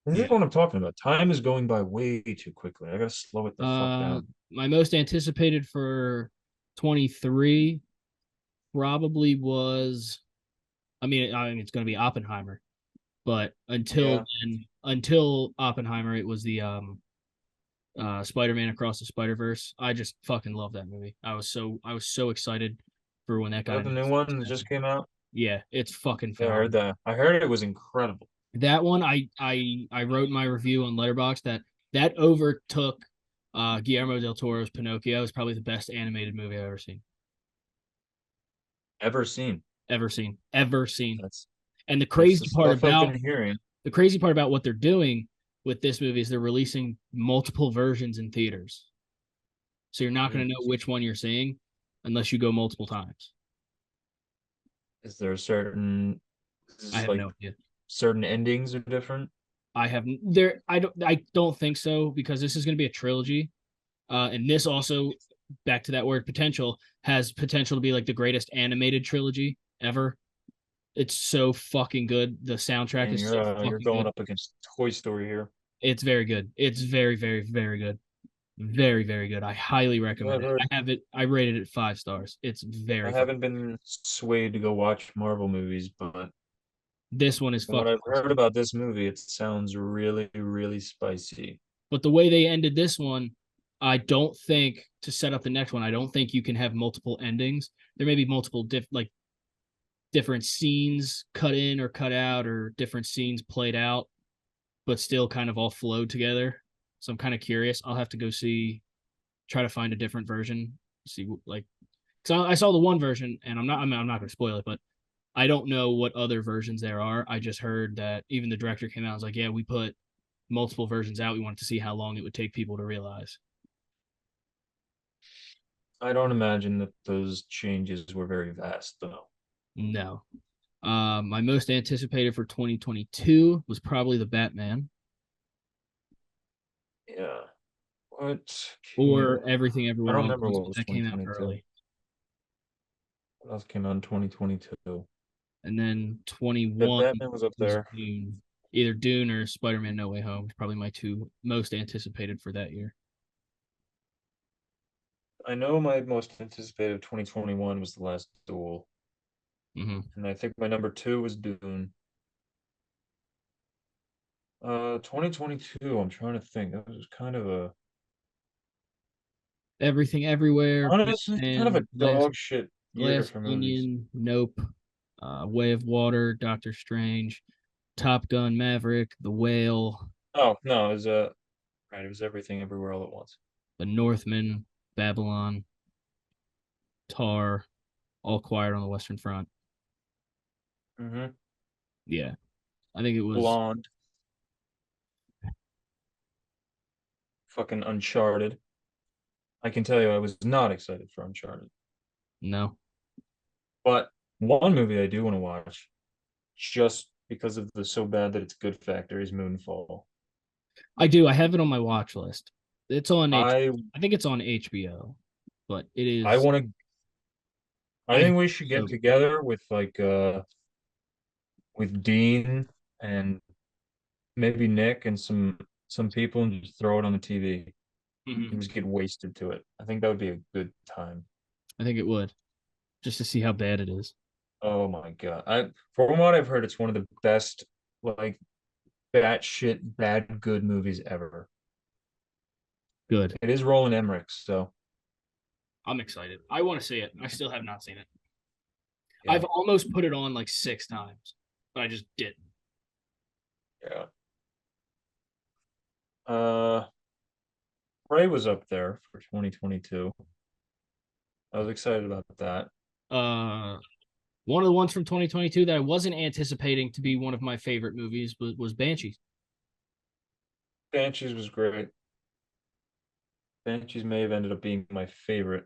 This Yeah. is what I'm talking about. Time is going by way too quickly. I gotta slow it the fuck down. My most anticipated for 23 probably was, I mean it's going to be Oppenheimer, but until Yeah, then, until Oppenheimer, it was the Spider-Man Across the Spider-Verse. I just fucking love that movie. I was so excited for when that is got that the new announced. one that just came out? Yeah, it's fucking Yeah, I heard phenomenal. that. I heard it was incredible. That one, I wrote in my review on Letterboxd that that overtook Guillermo del Toro's Pinocchio. Is probably the best animated movie I've Ever seen? ever seen. That's And that's the stuff I've been hearing. the crazy part about what they're doing with this movie is they're releasing multiple versions in theaters. So you're not going Mm. to know which one you're seeing unless you go multiple times. Is there a certain I is have like no idea. certain endings are different? I don't think so because this is going to be a trilogy. And this also, back to that word potential, has potential to be like the greatest animated trilogy ever. It's so fucking good. The soundtrack And is so you're fucking going good. up against Toy Story here. It's very good. It's very, very, very good. Very, very good. I highly Yeah, recommend I've it. heard. I have it. I rated it 5 stars. It's I very fun. haven't been swayed to go watch Marvel movies, but This one is from what fucking I've heard awesome. about this movie, it sounds really, really spicy. But the way they ended this one, I don't think to set up the next one. I don't think you can have multiple endings. There may be multiple different scenes cut in or cut out, or different scenes played out, but still kind of all flowed together. So I'm kind of curious. I'll have to go see, try to find a different version. See, like, because I saw the one version, and I'm not going to spoil it, but I don't know what other versions there are. I just heard that even the director came out and was like, "Yeah, we put multiple versions out. We wanted to see how long it would take people to realize." I don't imagine that those changes were very vast, though. No. My most anticipated for 2022 was probably the Batman Yeah. What or came? Everything I Everywhere don't All at remember Once, what but was that came out 2022. early. What else came out in 2022? And then Yeah, 21 Batman was up was there. Dune. Either Dune or Spider-Man No Way Home. Probably my two most anticipated for that year. I know my most anticipated 2021 was The Last Duel, Hmm. and I think my number two was Dune. 2022, I'm trying to think. That was kind of a Everything Everywhere, honestly kind of a Batman, dog shit year Glass for movies. Onion, Nope, Way of Water, Doctor Strange, Top Gun, Maverick, The Whale, Oh no, it was right, it was Everything Everywhere All at Once. The Northman, Babylon, Tar, All Quiet on the Western Front. Mm-hmm. Yeah, I think it was Blonde, fucking Uncharted. I can tell you, I was not excited for Uncharted. no. But one movie I do want to watch, just because of the so bad that it's good factor, is Moonfall. I do. I have it on my watch list. It's on H. I I think it's on HBO, but it I is. want to. I I hear think we should get so. together with Dean and maybe Nick and some people and just throw it on the TV and Mhm. just get wasted to it. I think that would be a good time. I think it would just to see how bad it is. Oh my God. From what I've heard, it's one of the best like batshit bad good movies ever. Good. It is Roland Emmerich, so I'm excited. I want to see it. I still have not seen it. yeah, I've almost put it on like 6 times, but I just didn't. yeah. Uh Prey was up there for 2022. I was excited about that. Uh, One of the ones from 2022 that I wasn't anticipating to be one of my favorite movies was Banshees. Banshees was great. Banshees may have ended up being my favorite.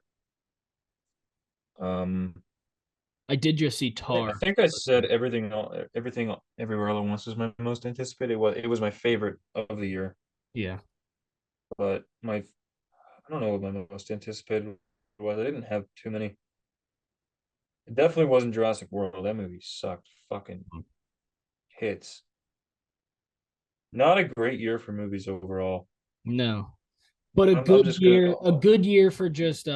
Um, I did just see I Tar. think I said everything, everywhere all at once was my most anticipated. It was my favorite of the year, Yeah. but I don't know what my most anticipated was. I didn't have too many. It definitely wasn't Jurassic World. That movie sucked. Fucking hits. Not a great year for movies overall. No. But I'm just gonna. a good year for just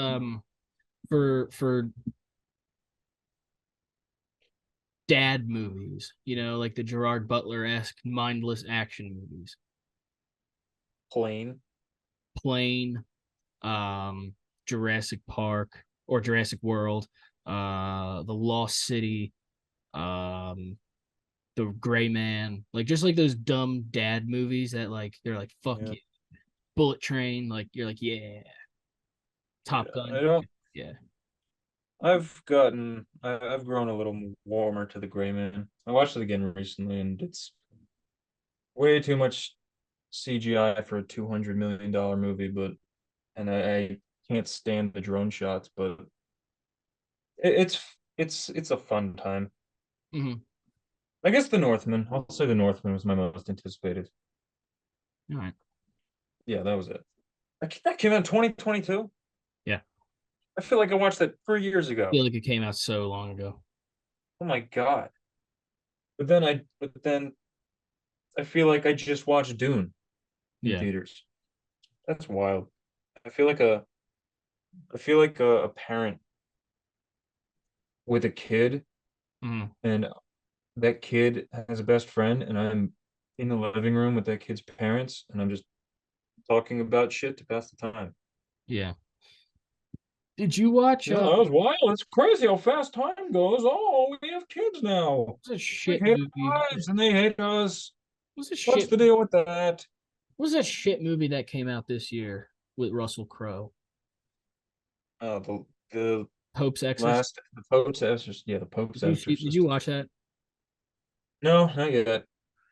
for dad movies, like the Gerard Butler-esque mindless action movies. Plain. Plane, um, Jurassic Park or Jurassic World, The Lost City, um, The Gray Man, like just like those dumb dad movies that like they're like fuck Yeah, yeah. Bullet Train, like you're like yeah. Top yeah. I Gun, don't. yeah. I've grown a little warmer to the Gray Man. I watched it again recently, and it's way too much CGI for a $200 million movie. I can't stand the drone shots, but it's a fun time. Mm-hmm. I guess The Northman. I'll say The Northman was my most anticipated. All right. Yeah, that was it. That came out in 2022. Yeah. I feel like I watched that 3 years I ago. feel like it came out so long ago. Oh my God. But then I feel like I just watched Dune in Yeah. theaters. That's wild. I feel like a I feel like a parent with a kid, Mm-hmm. and that kid has a best friend, and I'm in the living room with that kid's parents, and I'm just talking about shit to pass the time. Yeah. Did you watch No, that was wild. It's crazy how fast time goes. Oh, we have kids now. what's a We shit hate movie? our lives and they hate us. What's a What's shit the deal with that? What's that shit movie that came out this year with Russell Crowe? The Pope's Exorcist. last the Pope's Exorcist. Yeah, the Pope's Did you Exorcist. watch that? No, not yet.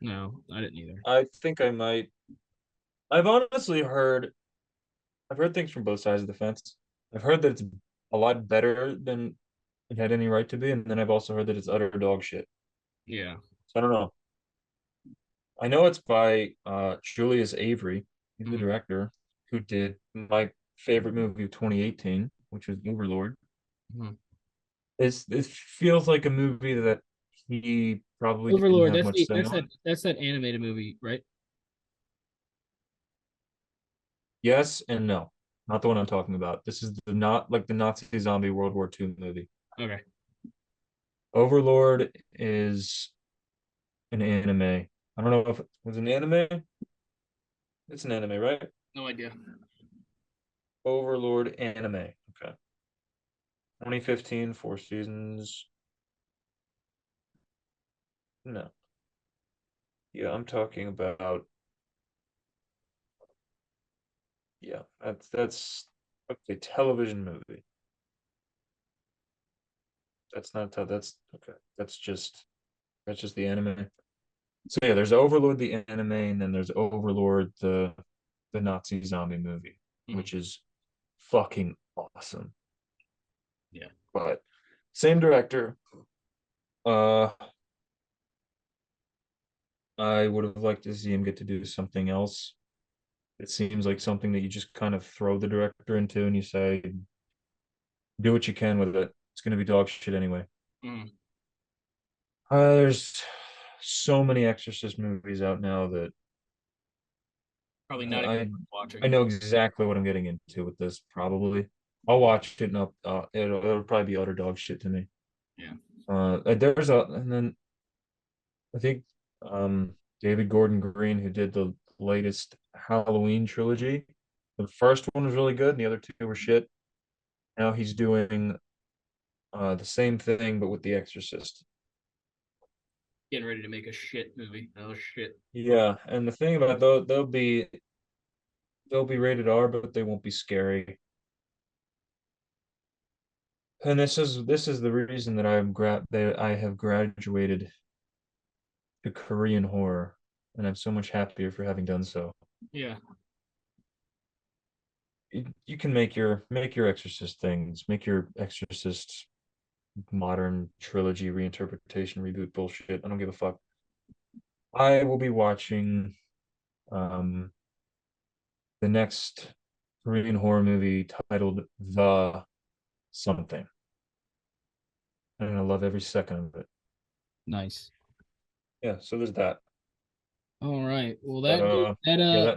No, I didn't either. I think I might. I've honestly heard I've heard things from both sides of the fence. I've heard that it's a lot better than it had any right to be, and then I've also heard that it's utter dog shit. Yeah. So I don't know. I know it's by Julius Avery. He's the Mhm. director who did my favorite movie of 2018, which was Overlord. Mhm. It feels like a movie that he probably didn't Overlord. have much say on. That's that animated movie, right? Yes and no. Not the one I'm talking about. This is the not like the Nazi zombie World War II movie. Okay. Overlord is an anime. I don't know if it was an anime. It's an anime, right? No idea. Overlord anime. Okay. 2015, 4 seasons. No. Yeah, I'm talking about yeah, that's a television movie. That's okay. That's just the anime. So yeah, there's Overlord the anime, and then there's Overlord the Nazi zombie movie, Mhm. which is fucking awesome. Yeah. But same director. Uh, I would have liked to see him get to do something else. It seems like something that you just kind of throw the director into and you say, do what you can with it. It's going to be dog shit anyway. Mhm. There's so many Exorcist movies out now that Probably not even I I watching. know exactly what I'm getting into with this. Probably, I'll watch it and it'll probably be utter dog shit to me. Yeah. There's a and then I think David Gordon Green, who did the latest Halloween trilogy. The first one was really good, and the other two were shit. Now he's doing the same thing but with The Exorcist. Getting ready to make a shit movie. Oh shit. Yeah, and the thing about they'll be rated R, but they won't be scary. And this is the reason that I have graduated to Korean horror, and I'm so much happier for having done so. Yeah. You can make your Exorcist things, make your Exorcist modern trilogy reinterpretation reboot bullshit. I don't give a fuck. I will be watching um the next Korean horror movie titled The Something. I'm gonna love every second of it. Nice. Yeah, so there's that. All right. Well, But yeah,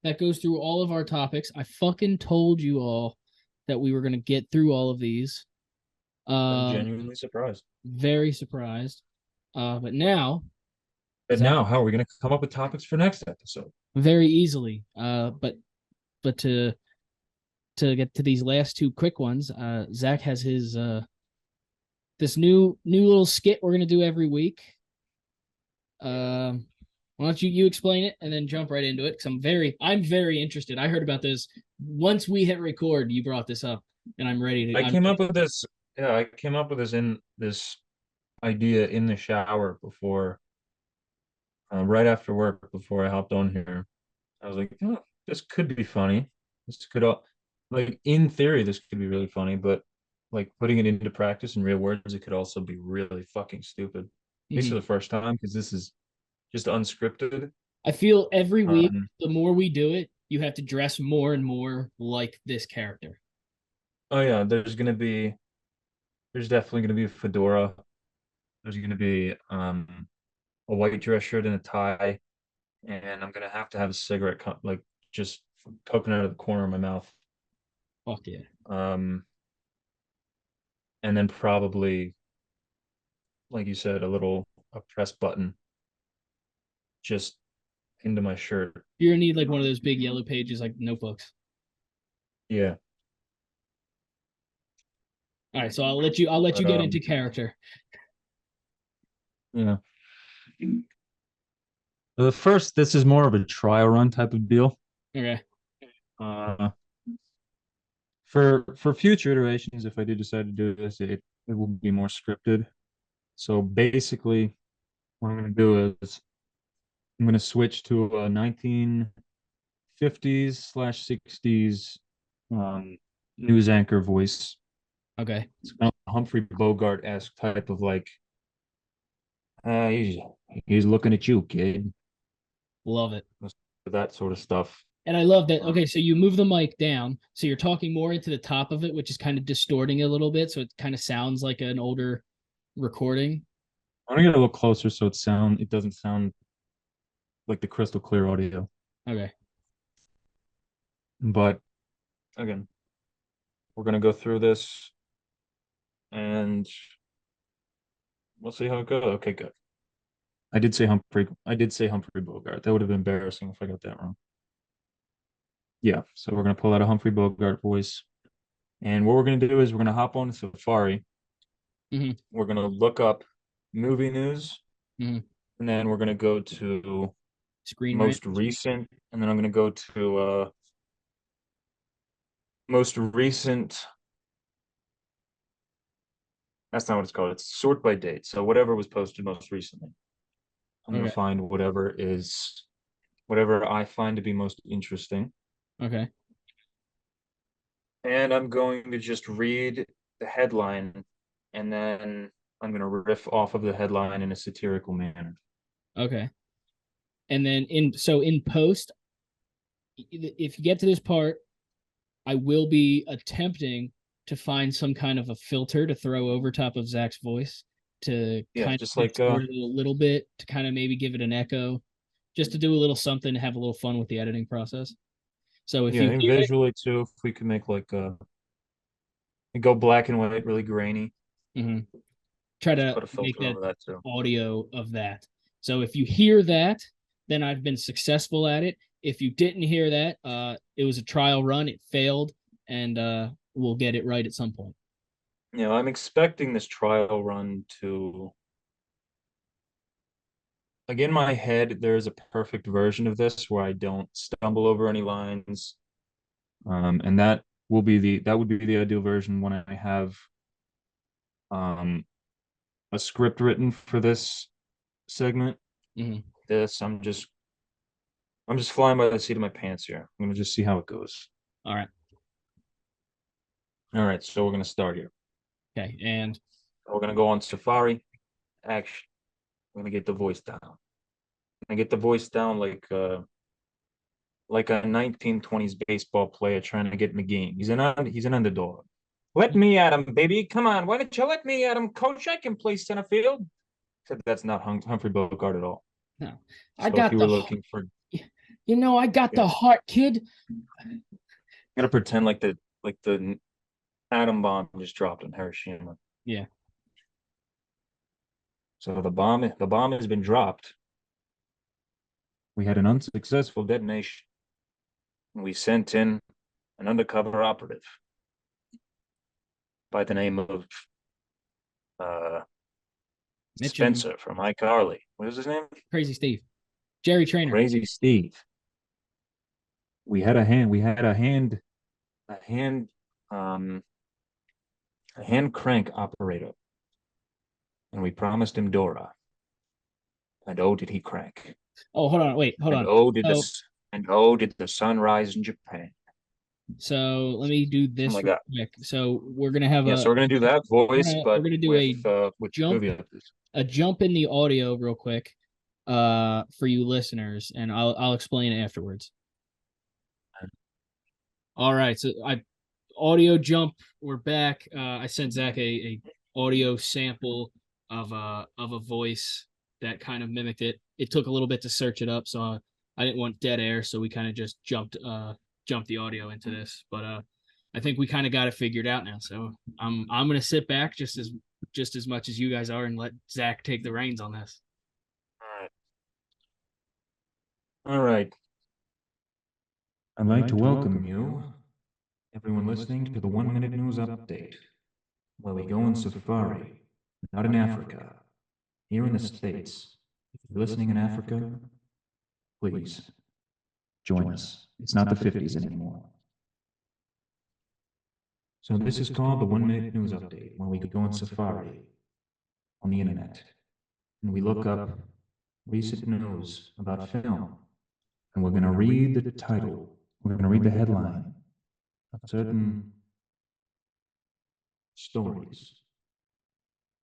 that goes through all of our topics. I fucking told you all that we were gonna get through all of these. I'm Um, genuinely surprised. very surprised. But now, But Zach, now, how are we gonna come up with topics for next episode? very easily. But to get to these last two quick ones, Zach has his this new little skit we're gonna do every week. Um, why don't you explain it and then jump right into it? Because I'm very interested. I heard about this once we hit record. You brought this up, and I I'm came ready. up with this. Yeah, I came up with this idea in the shower before, right after work, before I hopped on here. I was like, oh, this could be funny. This could, like, in theory, this could be really funny, but like putting it into practice in real words, it could also be really fucking stupid. At least for Mhm. the first time, because this is just unscripted. I feel every week, Um, the more we do it, you have to dress more and more like this character. oh yeah, there's definitely gonna be a fedora. There's gonna be a white dress shirt and a tie, and I'm gonna have to have a cigarette like just poking out of the corner of my mouth. Fuck yeah. Um, and then probably, like you said, a press button just into my shirt. You're gonna need like one of those big yellow pages, like notebooks. Yeah. All right, so I'll let you But get into character. yeah. This is more of a trial run type of deal. Okay. Uh, for future iterations, if I do decide to do this, it will be more scripted. So basically, what I'm going to do is I'm going to switch to a 1950s/60s news anchor voice. Okay. It's kind of Humphrey Bogart-esque type of like, uh, he's, he's looking at you, kid. Love it. That sort of stuff. And I love that. Um, Okay, so you move the mic down, so you're talking more into the top of it, which is kind of distorting it a little bit, so it kind of sounds like an older recording. I'm gonna get a little closer so it doesn't sound like the crystal clear audio. Okay. But again, we're gonna go through this and we'll see how it goes. Okay, good. I did say Humphrey Bogart. That would have been embarrassing if I got that wrong. Yeah, so we're gonna pull out a Humphrey Bogart voice. And what we're gonna do is we're gonna hop on Safari. Mm-hmm. We're gonna look up movie news, Mm-hmm. and then we're gonna go to Screen rant. most recent, and then I'm gonna go to most recent. That's not what it's called. It's sort by date. So whatever was posted most recently. I'm gonna Okay. find whatever I find to be most interesting. Okay. And I'm going to just read the headline and then I'm going to riff off of the headline in a satirical manner. Okay. And then in post, if you get to this part, I will be attempting to find some kind of a filter to throw over top of Zach's voice to Yeah, kind just of like distort it a little bit to kind of maybe give it an echo, just to do a little something to have a little fun with the editing process. So if yeah, you and hear it, visually too, if we could make like go black and white, really grainy, mhm, try just to put a make filter that over that too. audio of that. So if you hear that, then I've been successful at it. If you didn't hear that, it was a trial run. It failed, and we'll get it right at some point. I'm expecting this trial run to like in my head, there's a perfect version of this where I don't stumble over any lines. And that would be the ideal version when I have um a script written for this segment. Mm-hmm. This I'm just flying by the seat of my pants here. I'm gonna just see how it goes. All right. All right, so we're gonna start here. Okay. And We're gonna go on Safari. Action. We're gonna get the voice down. I get the voice down like a 1920s baseball player trying to get in the game. He's an underdog. Let me at him, baby. Come on. Why don't you let me at him, coach? I can play center field. Except that's not Humphrey Bogart at all. no, I So if got you were looking for, I got yeah, the heart, kid. gotta pretend like the atom bomb just dropped on Hiroshima. Yeah. So the bomb has been dropped. We had an unsuccessful detonation. We sent in an undercover operative by the name of uh, Mitchum, Spencer from iCarly. What is his name? Crazy Steve, Jerry Trainer. Crazy Steve. A hand, um, a hand crank operator, and we promised him Dora. And oh, did he crank? Oh, hold on. Wait, hold And on. oh, did So, this? And oh, did the sun rise in Japan? so let me do Oh this my real God! quick. So we're gonna have Yeah, a so we're gonna do that voice, we're but gonna do a with jump movie actors. in the audio real quick for you listeners, and I'll explain it afterwards. All right, so I audio jump. We're back. I sent Zach a audio sample of a voice that kind of mimicked it. It took a little bit to search it up, so I didn't want dead air, so we kind of just jumped the audio into this. But I think we kind of got it figured out now. So I'm gonna sit back just as much as you guys are and let Zach take the reins on this. All right. All right. I'd like to welcome you, everyone listening, to the 1 Minute News Update, where we go on safari, not in Africa, here in the States. If you're listening in Africa, please join us. It's not the 50s anymore. So this is called the 1 Minute News Update, where we go on safari on the internet, and we look up recent news about film, and we're going to read the title, we're going to read the headline of certain stories.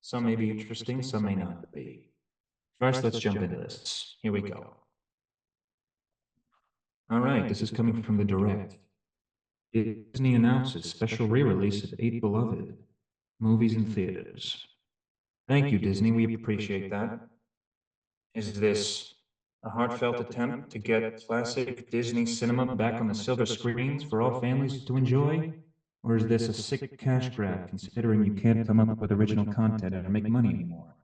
Some may be interesting, some may not be. First, let's jump into this. Here we go. All right, this is coming from the direct. Disney announces special re-release of Eight Beloved movies in theaters. Thank you, Disney. We appreciate that. Is this a heartfelt attempt to get classic Disney cinema back on the silver screens for all families to enjoy? Or is this a sick cash grab considering you can't come up with original content and make money anymore?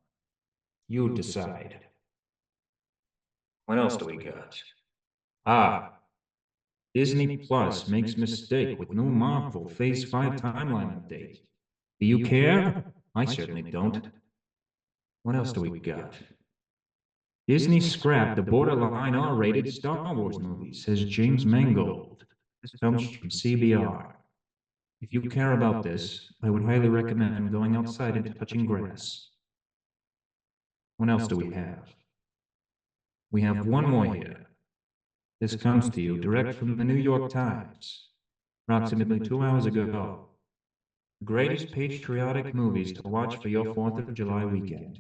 You decide. What else do we got? Disney Plus makes mistake with new Marvel Phase 5 timeline update. Do you care? I certainly don't. What else do we got? Disney scrapped the borderline R-rated Star Wars movie, says James Mangold. This comes from CBR. If you care about this, I would highly recommend going outside and touching grass. What else do we have? We have one more here. This comes to you direct from the New York Times, approximately 2 hours ago. The greatest patriotic movies to watch for your 4th of July weekend.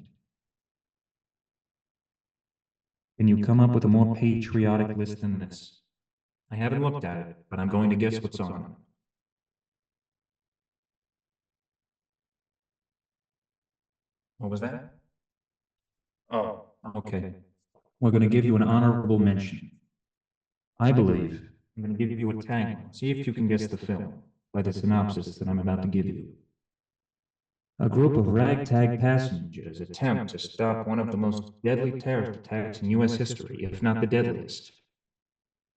Can you come up with a more patriotic list than this? I haven't looked at it, but I'm going to guess what's on it. What was that? Oh, okay. We're going to give you an honorable mention. I believe I'm going to give you a tagline. See if you can guess the film by the synopsis that I'm about to give you. A group of ragtag passengers attempt to stop one of the most deadly terrorist attacks in U.S. history, if not the deadliest.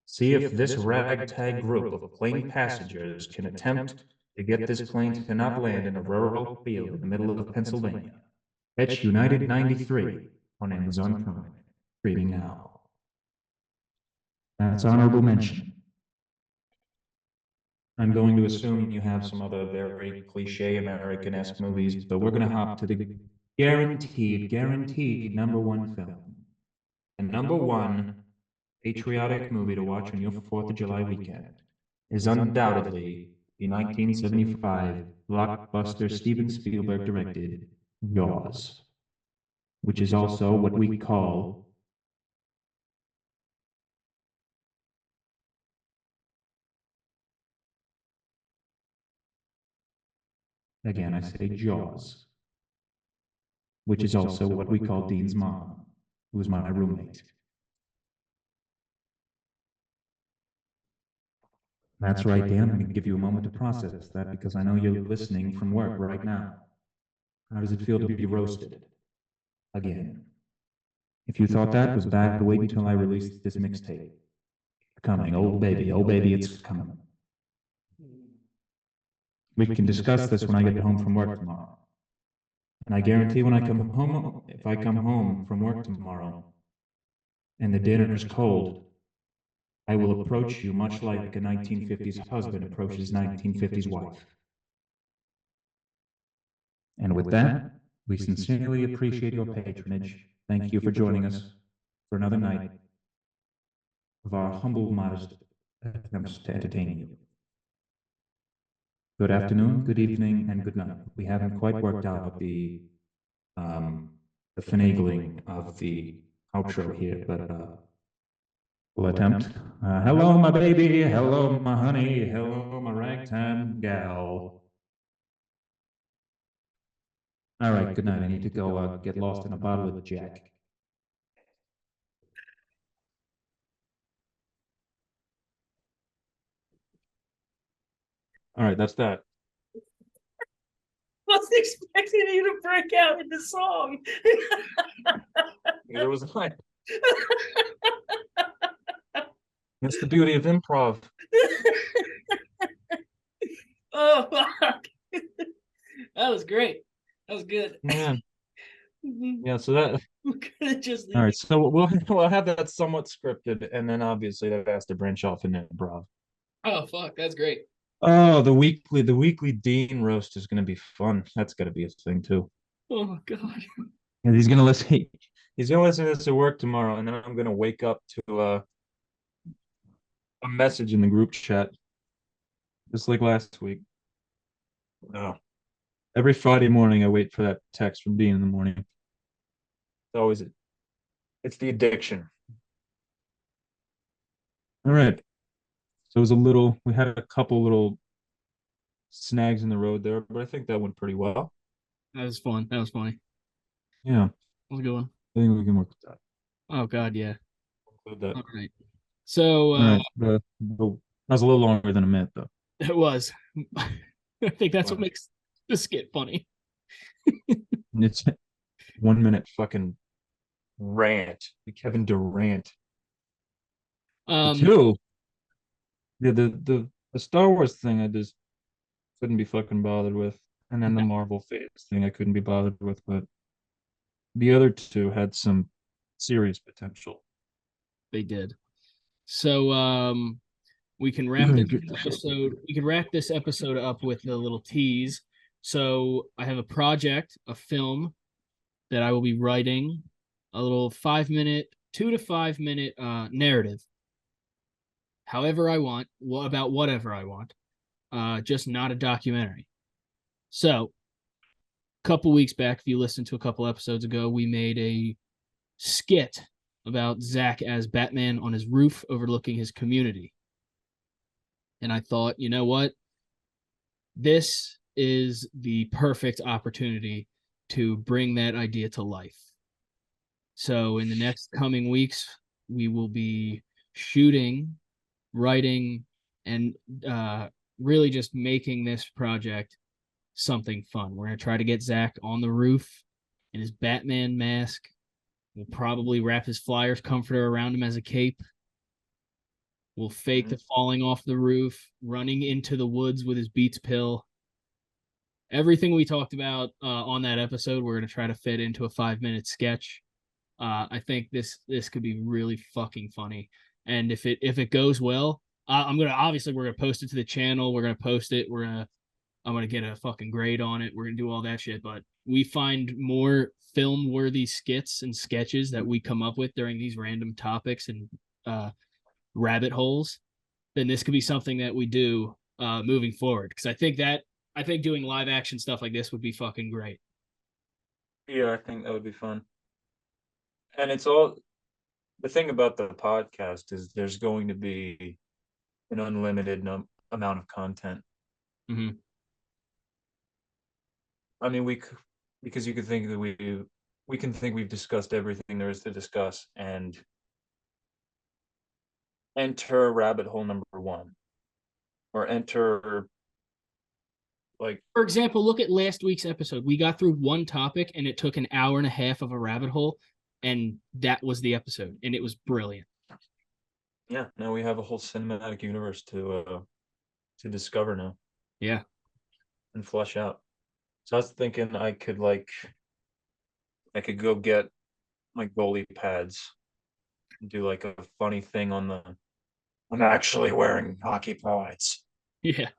See if this ragtag group of plane passengers can attempt to get this plane to not land in a rural field in the middle of Pennsylvania. Catch United 93 on Amazon Prime. Streaming now. That's honorable mention. I'm going to assume you have some other very cliche American-esque movies, but we're going to hop to the guaranteed #1 film. And #1 patriotic movie to watch on your 4th of July weekend is undoubtedly the 1975 blockbuster Steven Spielberg directed Jaws, which is also what we call again, I say Jaws, which is also what we call Dean's mom, who was my roommate. That's right, Dan. I'm going to give you a moment to process that because I know you're listening from work right now. How does it feel to be roasted? Again. If you thought that was bad, wait until I release this mixtape. Coming, oh baby, it's coming. We can discuss this when I get home from work tomorrow. And I guarantee when I come home, if I come home from work tomorrow, and the dinner is cold, I will approach you much like a 1950s husband approaches 1950s wife. And with that, we sincerely appreciate your patronage. Thank you for joining us for another night of our humble, modest attempts to entertain you. Good afternoon, good evening, and good night. We haven't quite worked out the finagling of the outro here, but we'll attempt. Hello, my baby. Hello, my honey. Hello, my ragtime gal. All right, good night. I need to go get lost in a bottle of Jack. All right, that's that. I was expecting you to break out into song. There was a line. That's the beauty of improv. Oh, fuck. That was great. That was good. Yeah. Yeah, so that We could have just all right, so we'll have that somewhat scripted, and then obviously that has to branch off in improv. Oh, fuck, that's great. Oh, the weekly Dean roast is gonna be fun. That's gotta be a thing too. Oh my god. And he's gonna listen. He's gonna listen to this at work tomorrow, and then I'm gonna wake up to a message in the group chat, just like last week. Oh. Every Friday morning, I wait for that text from Dean in the morning. It's always it's the addiction. All right. So it was a little. We had a couple little snags in the road there, but I think that went pretty well. That was fun. That was funny. Yeah, That was a good one. I think we can work with that. Oh God, yeah. Include that. All right. So All right. That was a little longer than a minute, though. it was. I think that's what Wow. makes the skit funny. It's 1 minute fucking rant. The Kevin Durant. The Um, two, yeah, the Star Wars thing I just couldn't be fucking bothered with. And then the Marvel phase thing I couldn't be bothered with, but the other two had some serious potential. they did. So we can wrap this Get yourself episode. We can wrap this episode up with a little tease. So I have a project, a film that I will be writing, a little 5 minute, 2 to 5 minute narrative, however I want, about whatever I want, just not a documentary. So a couple weeks back, if you listened to a couple episodes ago, we made a skit about Zach as Batman on his roof overlooking his community. And I thought, you know what? This is the perfect opportunity to bring that idea to life. So in the next coming weeks, we will be shooting, writing, and really just making this project something fun. We're going to try to get Zach on the roof in his Batman mask. We'll probably wrap his Flyers comforter around him as a cape. We'll fake Mhm. the falling off the roof, running into the woods with his Beats pill. Everything we talked about on that episode, we're going to try to fit into a 5 minute sketch. I think this could be really fucking funny. And if it goes well, I'm gonna obviously we're gonna post it to the channel. We're gonna post it. I'm gonna get a fucking grade on it. We're gonna do all that shit. But we find more film worthy skits and sketches that we come up with during these random topics and uh, rabbit holes, then this could be something that we do moving forward. Because I think doing live action stuff like this would be fucking great. Yeah, I think that would be fun. And it's all the thing about the podcast is there's going to be an unlimited amount of content. Mm-hmm. I mean, because you could think that we can think we've discussed everything there is to discuss and enter rabbit hole number one or enter like For example, look at last week's episode. We got through one topic and it took an hour and a half of a rabbit hole, and that was the episode, and it was brilliant. yeah, now we have a whole cinematic universe to discover now Yeah. and flesh out. So I was thinking I could go get my goalie pads and do like a funny thing on the I'm actually wearing hockey pads. Yeah.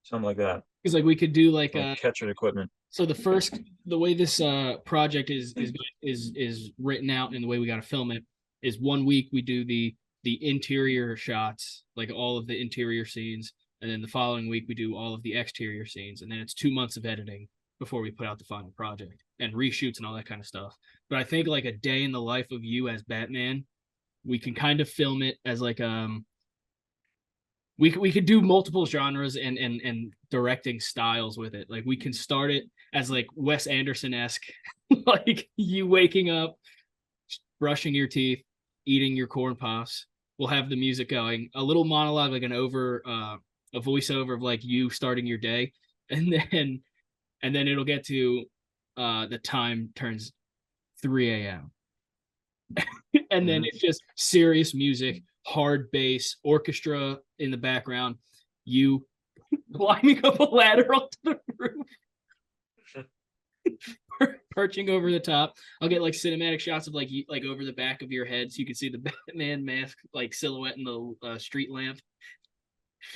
Something like that. Because like we could do like Like catcher equipment. so the way this project is written out and the way we got to film it is 1 week we do the interior shots, like all of the interior scenes, and then the following week we do all of the exterior scenes, and then it's 2 months of editing before we put out the final project and reshoots and all that kind of stuff. But I think like a day in the life of you as Batman, we can kind of film it as like we could do multiple genres and directing styles with it. Like we can start it as like Wes Anderson-esque, like you waking up, brushing your teeth, eating your corn puffs. We'll have the music going, a little monologue, like a voiceover of like you starting your day, and then it'll get to the time turns 3 a.m. and then Mhm. it's just serious music, hard bass, orchestra in the background, you climbing up a ladder onto the roof, perching over the top. I'll get like cinematic shots of like over the back of your head so you can see the Batman mask like silhouette in the street lamp.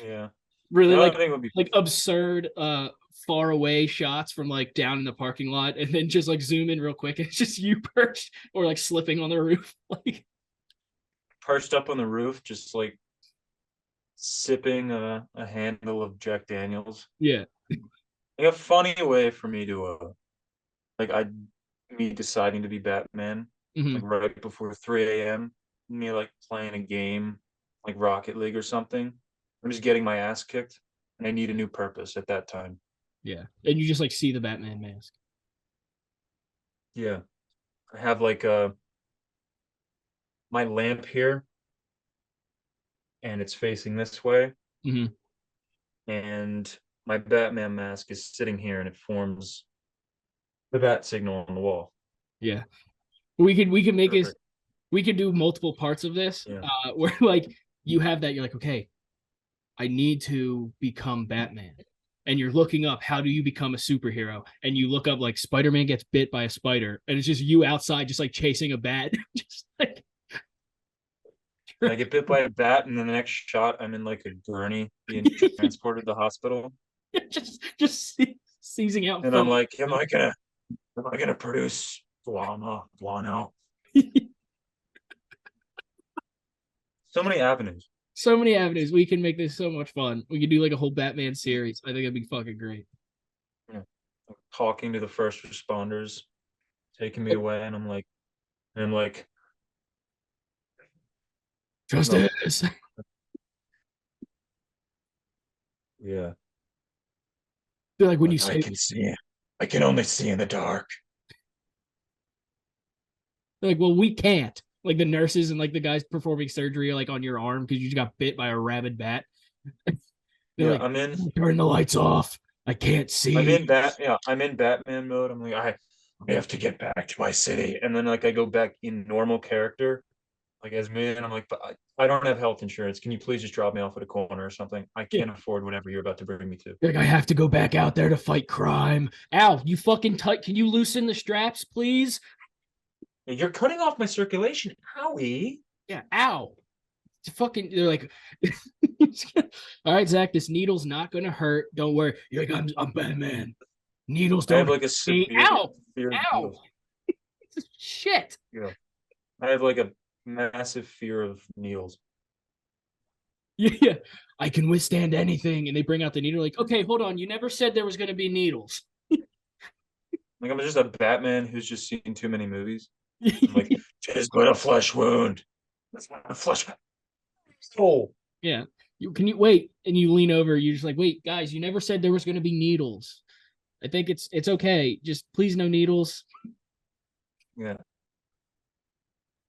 Yeah. Really The other thing would be like absurd far away shots from like down in the parking lot, and then just like zoom in real quick and it's just you perched or like slipping on the roof. Like perched up on the roof, just like sipping a handle of Jack Daniels. yeah. like a funny way for me to like I me deciding to be Batman Hmm. like right before 3 a.m. Me like playing a game like Rocket League or something. I'm just getting my ass kicked and I need a new purpose at that time. Yeah, and you just like see the Batman mask. Yeah. I have like my lamp here and it's facing this way Hmm. and my Batman mask is sitting here and it forms the bat signal on the wall. Yeah, we could make this. Perfect. We could do multiple parts of this. Yeah. Where like you have that, you're like, okay, I need to become Batman. And you're looking up how do you become a superhero, and you look up like Spider-Man gets bit by a spider, and it's just you outside just like chasing a bat, just like And I get bit by a bat, and then the next shot, I'm in like a gurney being transported to the hospital. just seizing out And I'm foam. like, am I gonna produce guano? So many avenues. So many avenues. We can make this so much fun. We could do like a whole Batman series. I think it'd be fucking great. Yeah. Talking to the first responders, taking me away, and I'm like, no, Justice. yeah, They're like when you like I say, can see, I can only see in the dark. they're like, well, we can't. Like the nurses and like the guys performing surgery like on your arm because you just got bit by a rabid bat. They're Yeah, like, turn the lights off. I can't see. I'm in Batman mode. I'm like, I have to get back to my city, and then like I go back in normal character, like as me, and I'm like, but I don't have health insurance. Can you please just drop me off at a corner or something? I Yeah. can't afford whatever you're about to bring me to. They're like, I have to go back out there to fight crime. Ow, you fucking tight. Can you loosen the straps, please? You're cutting off my circulation, Howie. Yeah, ow. Fucking they're like all right, Zach, this needle's not gonna hurt, don't worry. You're like, I'm Batman, needles I don't have hurt like a me. severe Ow, fear of ow. needles. Shit. Yeah, I have like a massive fear of needles. Yeah, I can withstand anything. And they bring out the needle like, okay, hold on, you never said there was gonna be needles. Like I'm just a Batman who's just seen too many movies. I'm like, tis but a flesh wound. That's not a flesh soul. Yeah, you can you wait, and you lean over, you're just like, wait, guys, you never said there was gonna be needles. I think it's okay, just please no needles. Yeah,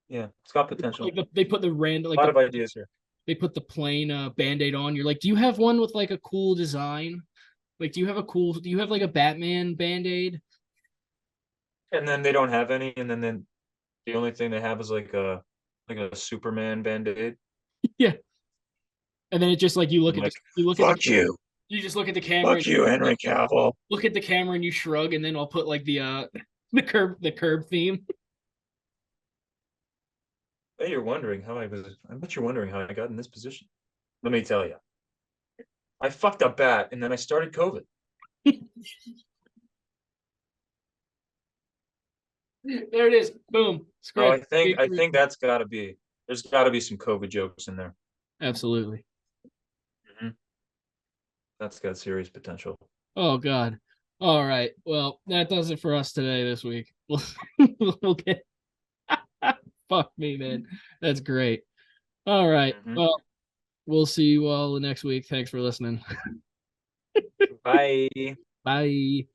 yeah, it's got potential. Like they put the random A like lot of ideas here. they put the plain band-aid on. You're like, do you have one with like a cool design? Like, do you have like a Batman band-aid? And then they don't have any, and then the only thing they have is like a Superman band-aid. Yeah. And then it just like I'm like, you look at the fuck you. you just look at the camera Fuck and you, like Henry Cavill. look at the camera and you shrug, and then I'll put like the the curb theme. Hey, I bet you're wondering how I got in this position. Let me tell you. I fucked a bat and then I started COVID. There it is. Boom. Oh, Script. I think there's gotta be some COVID jokes in there. Absolutely. Mhm. That's got serious potential. Oh God. All right. Well, that does it for us today this week. We'll get fuck me, man. That's great. All right. Mhm. Well, we'll see you all the next week. Thanks for listening. Bye. Bye.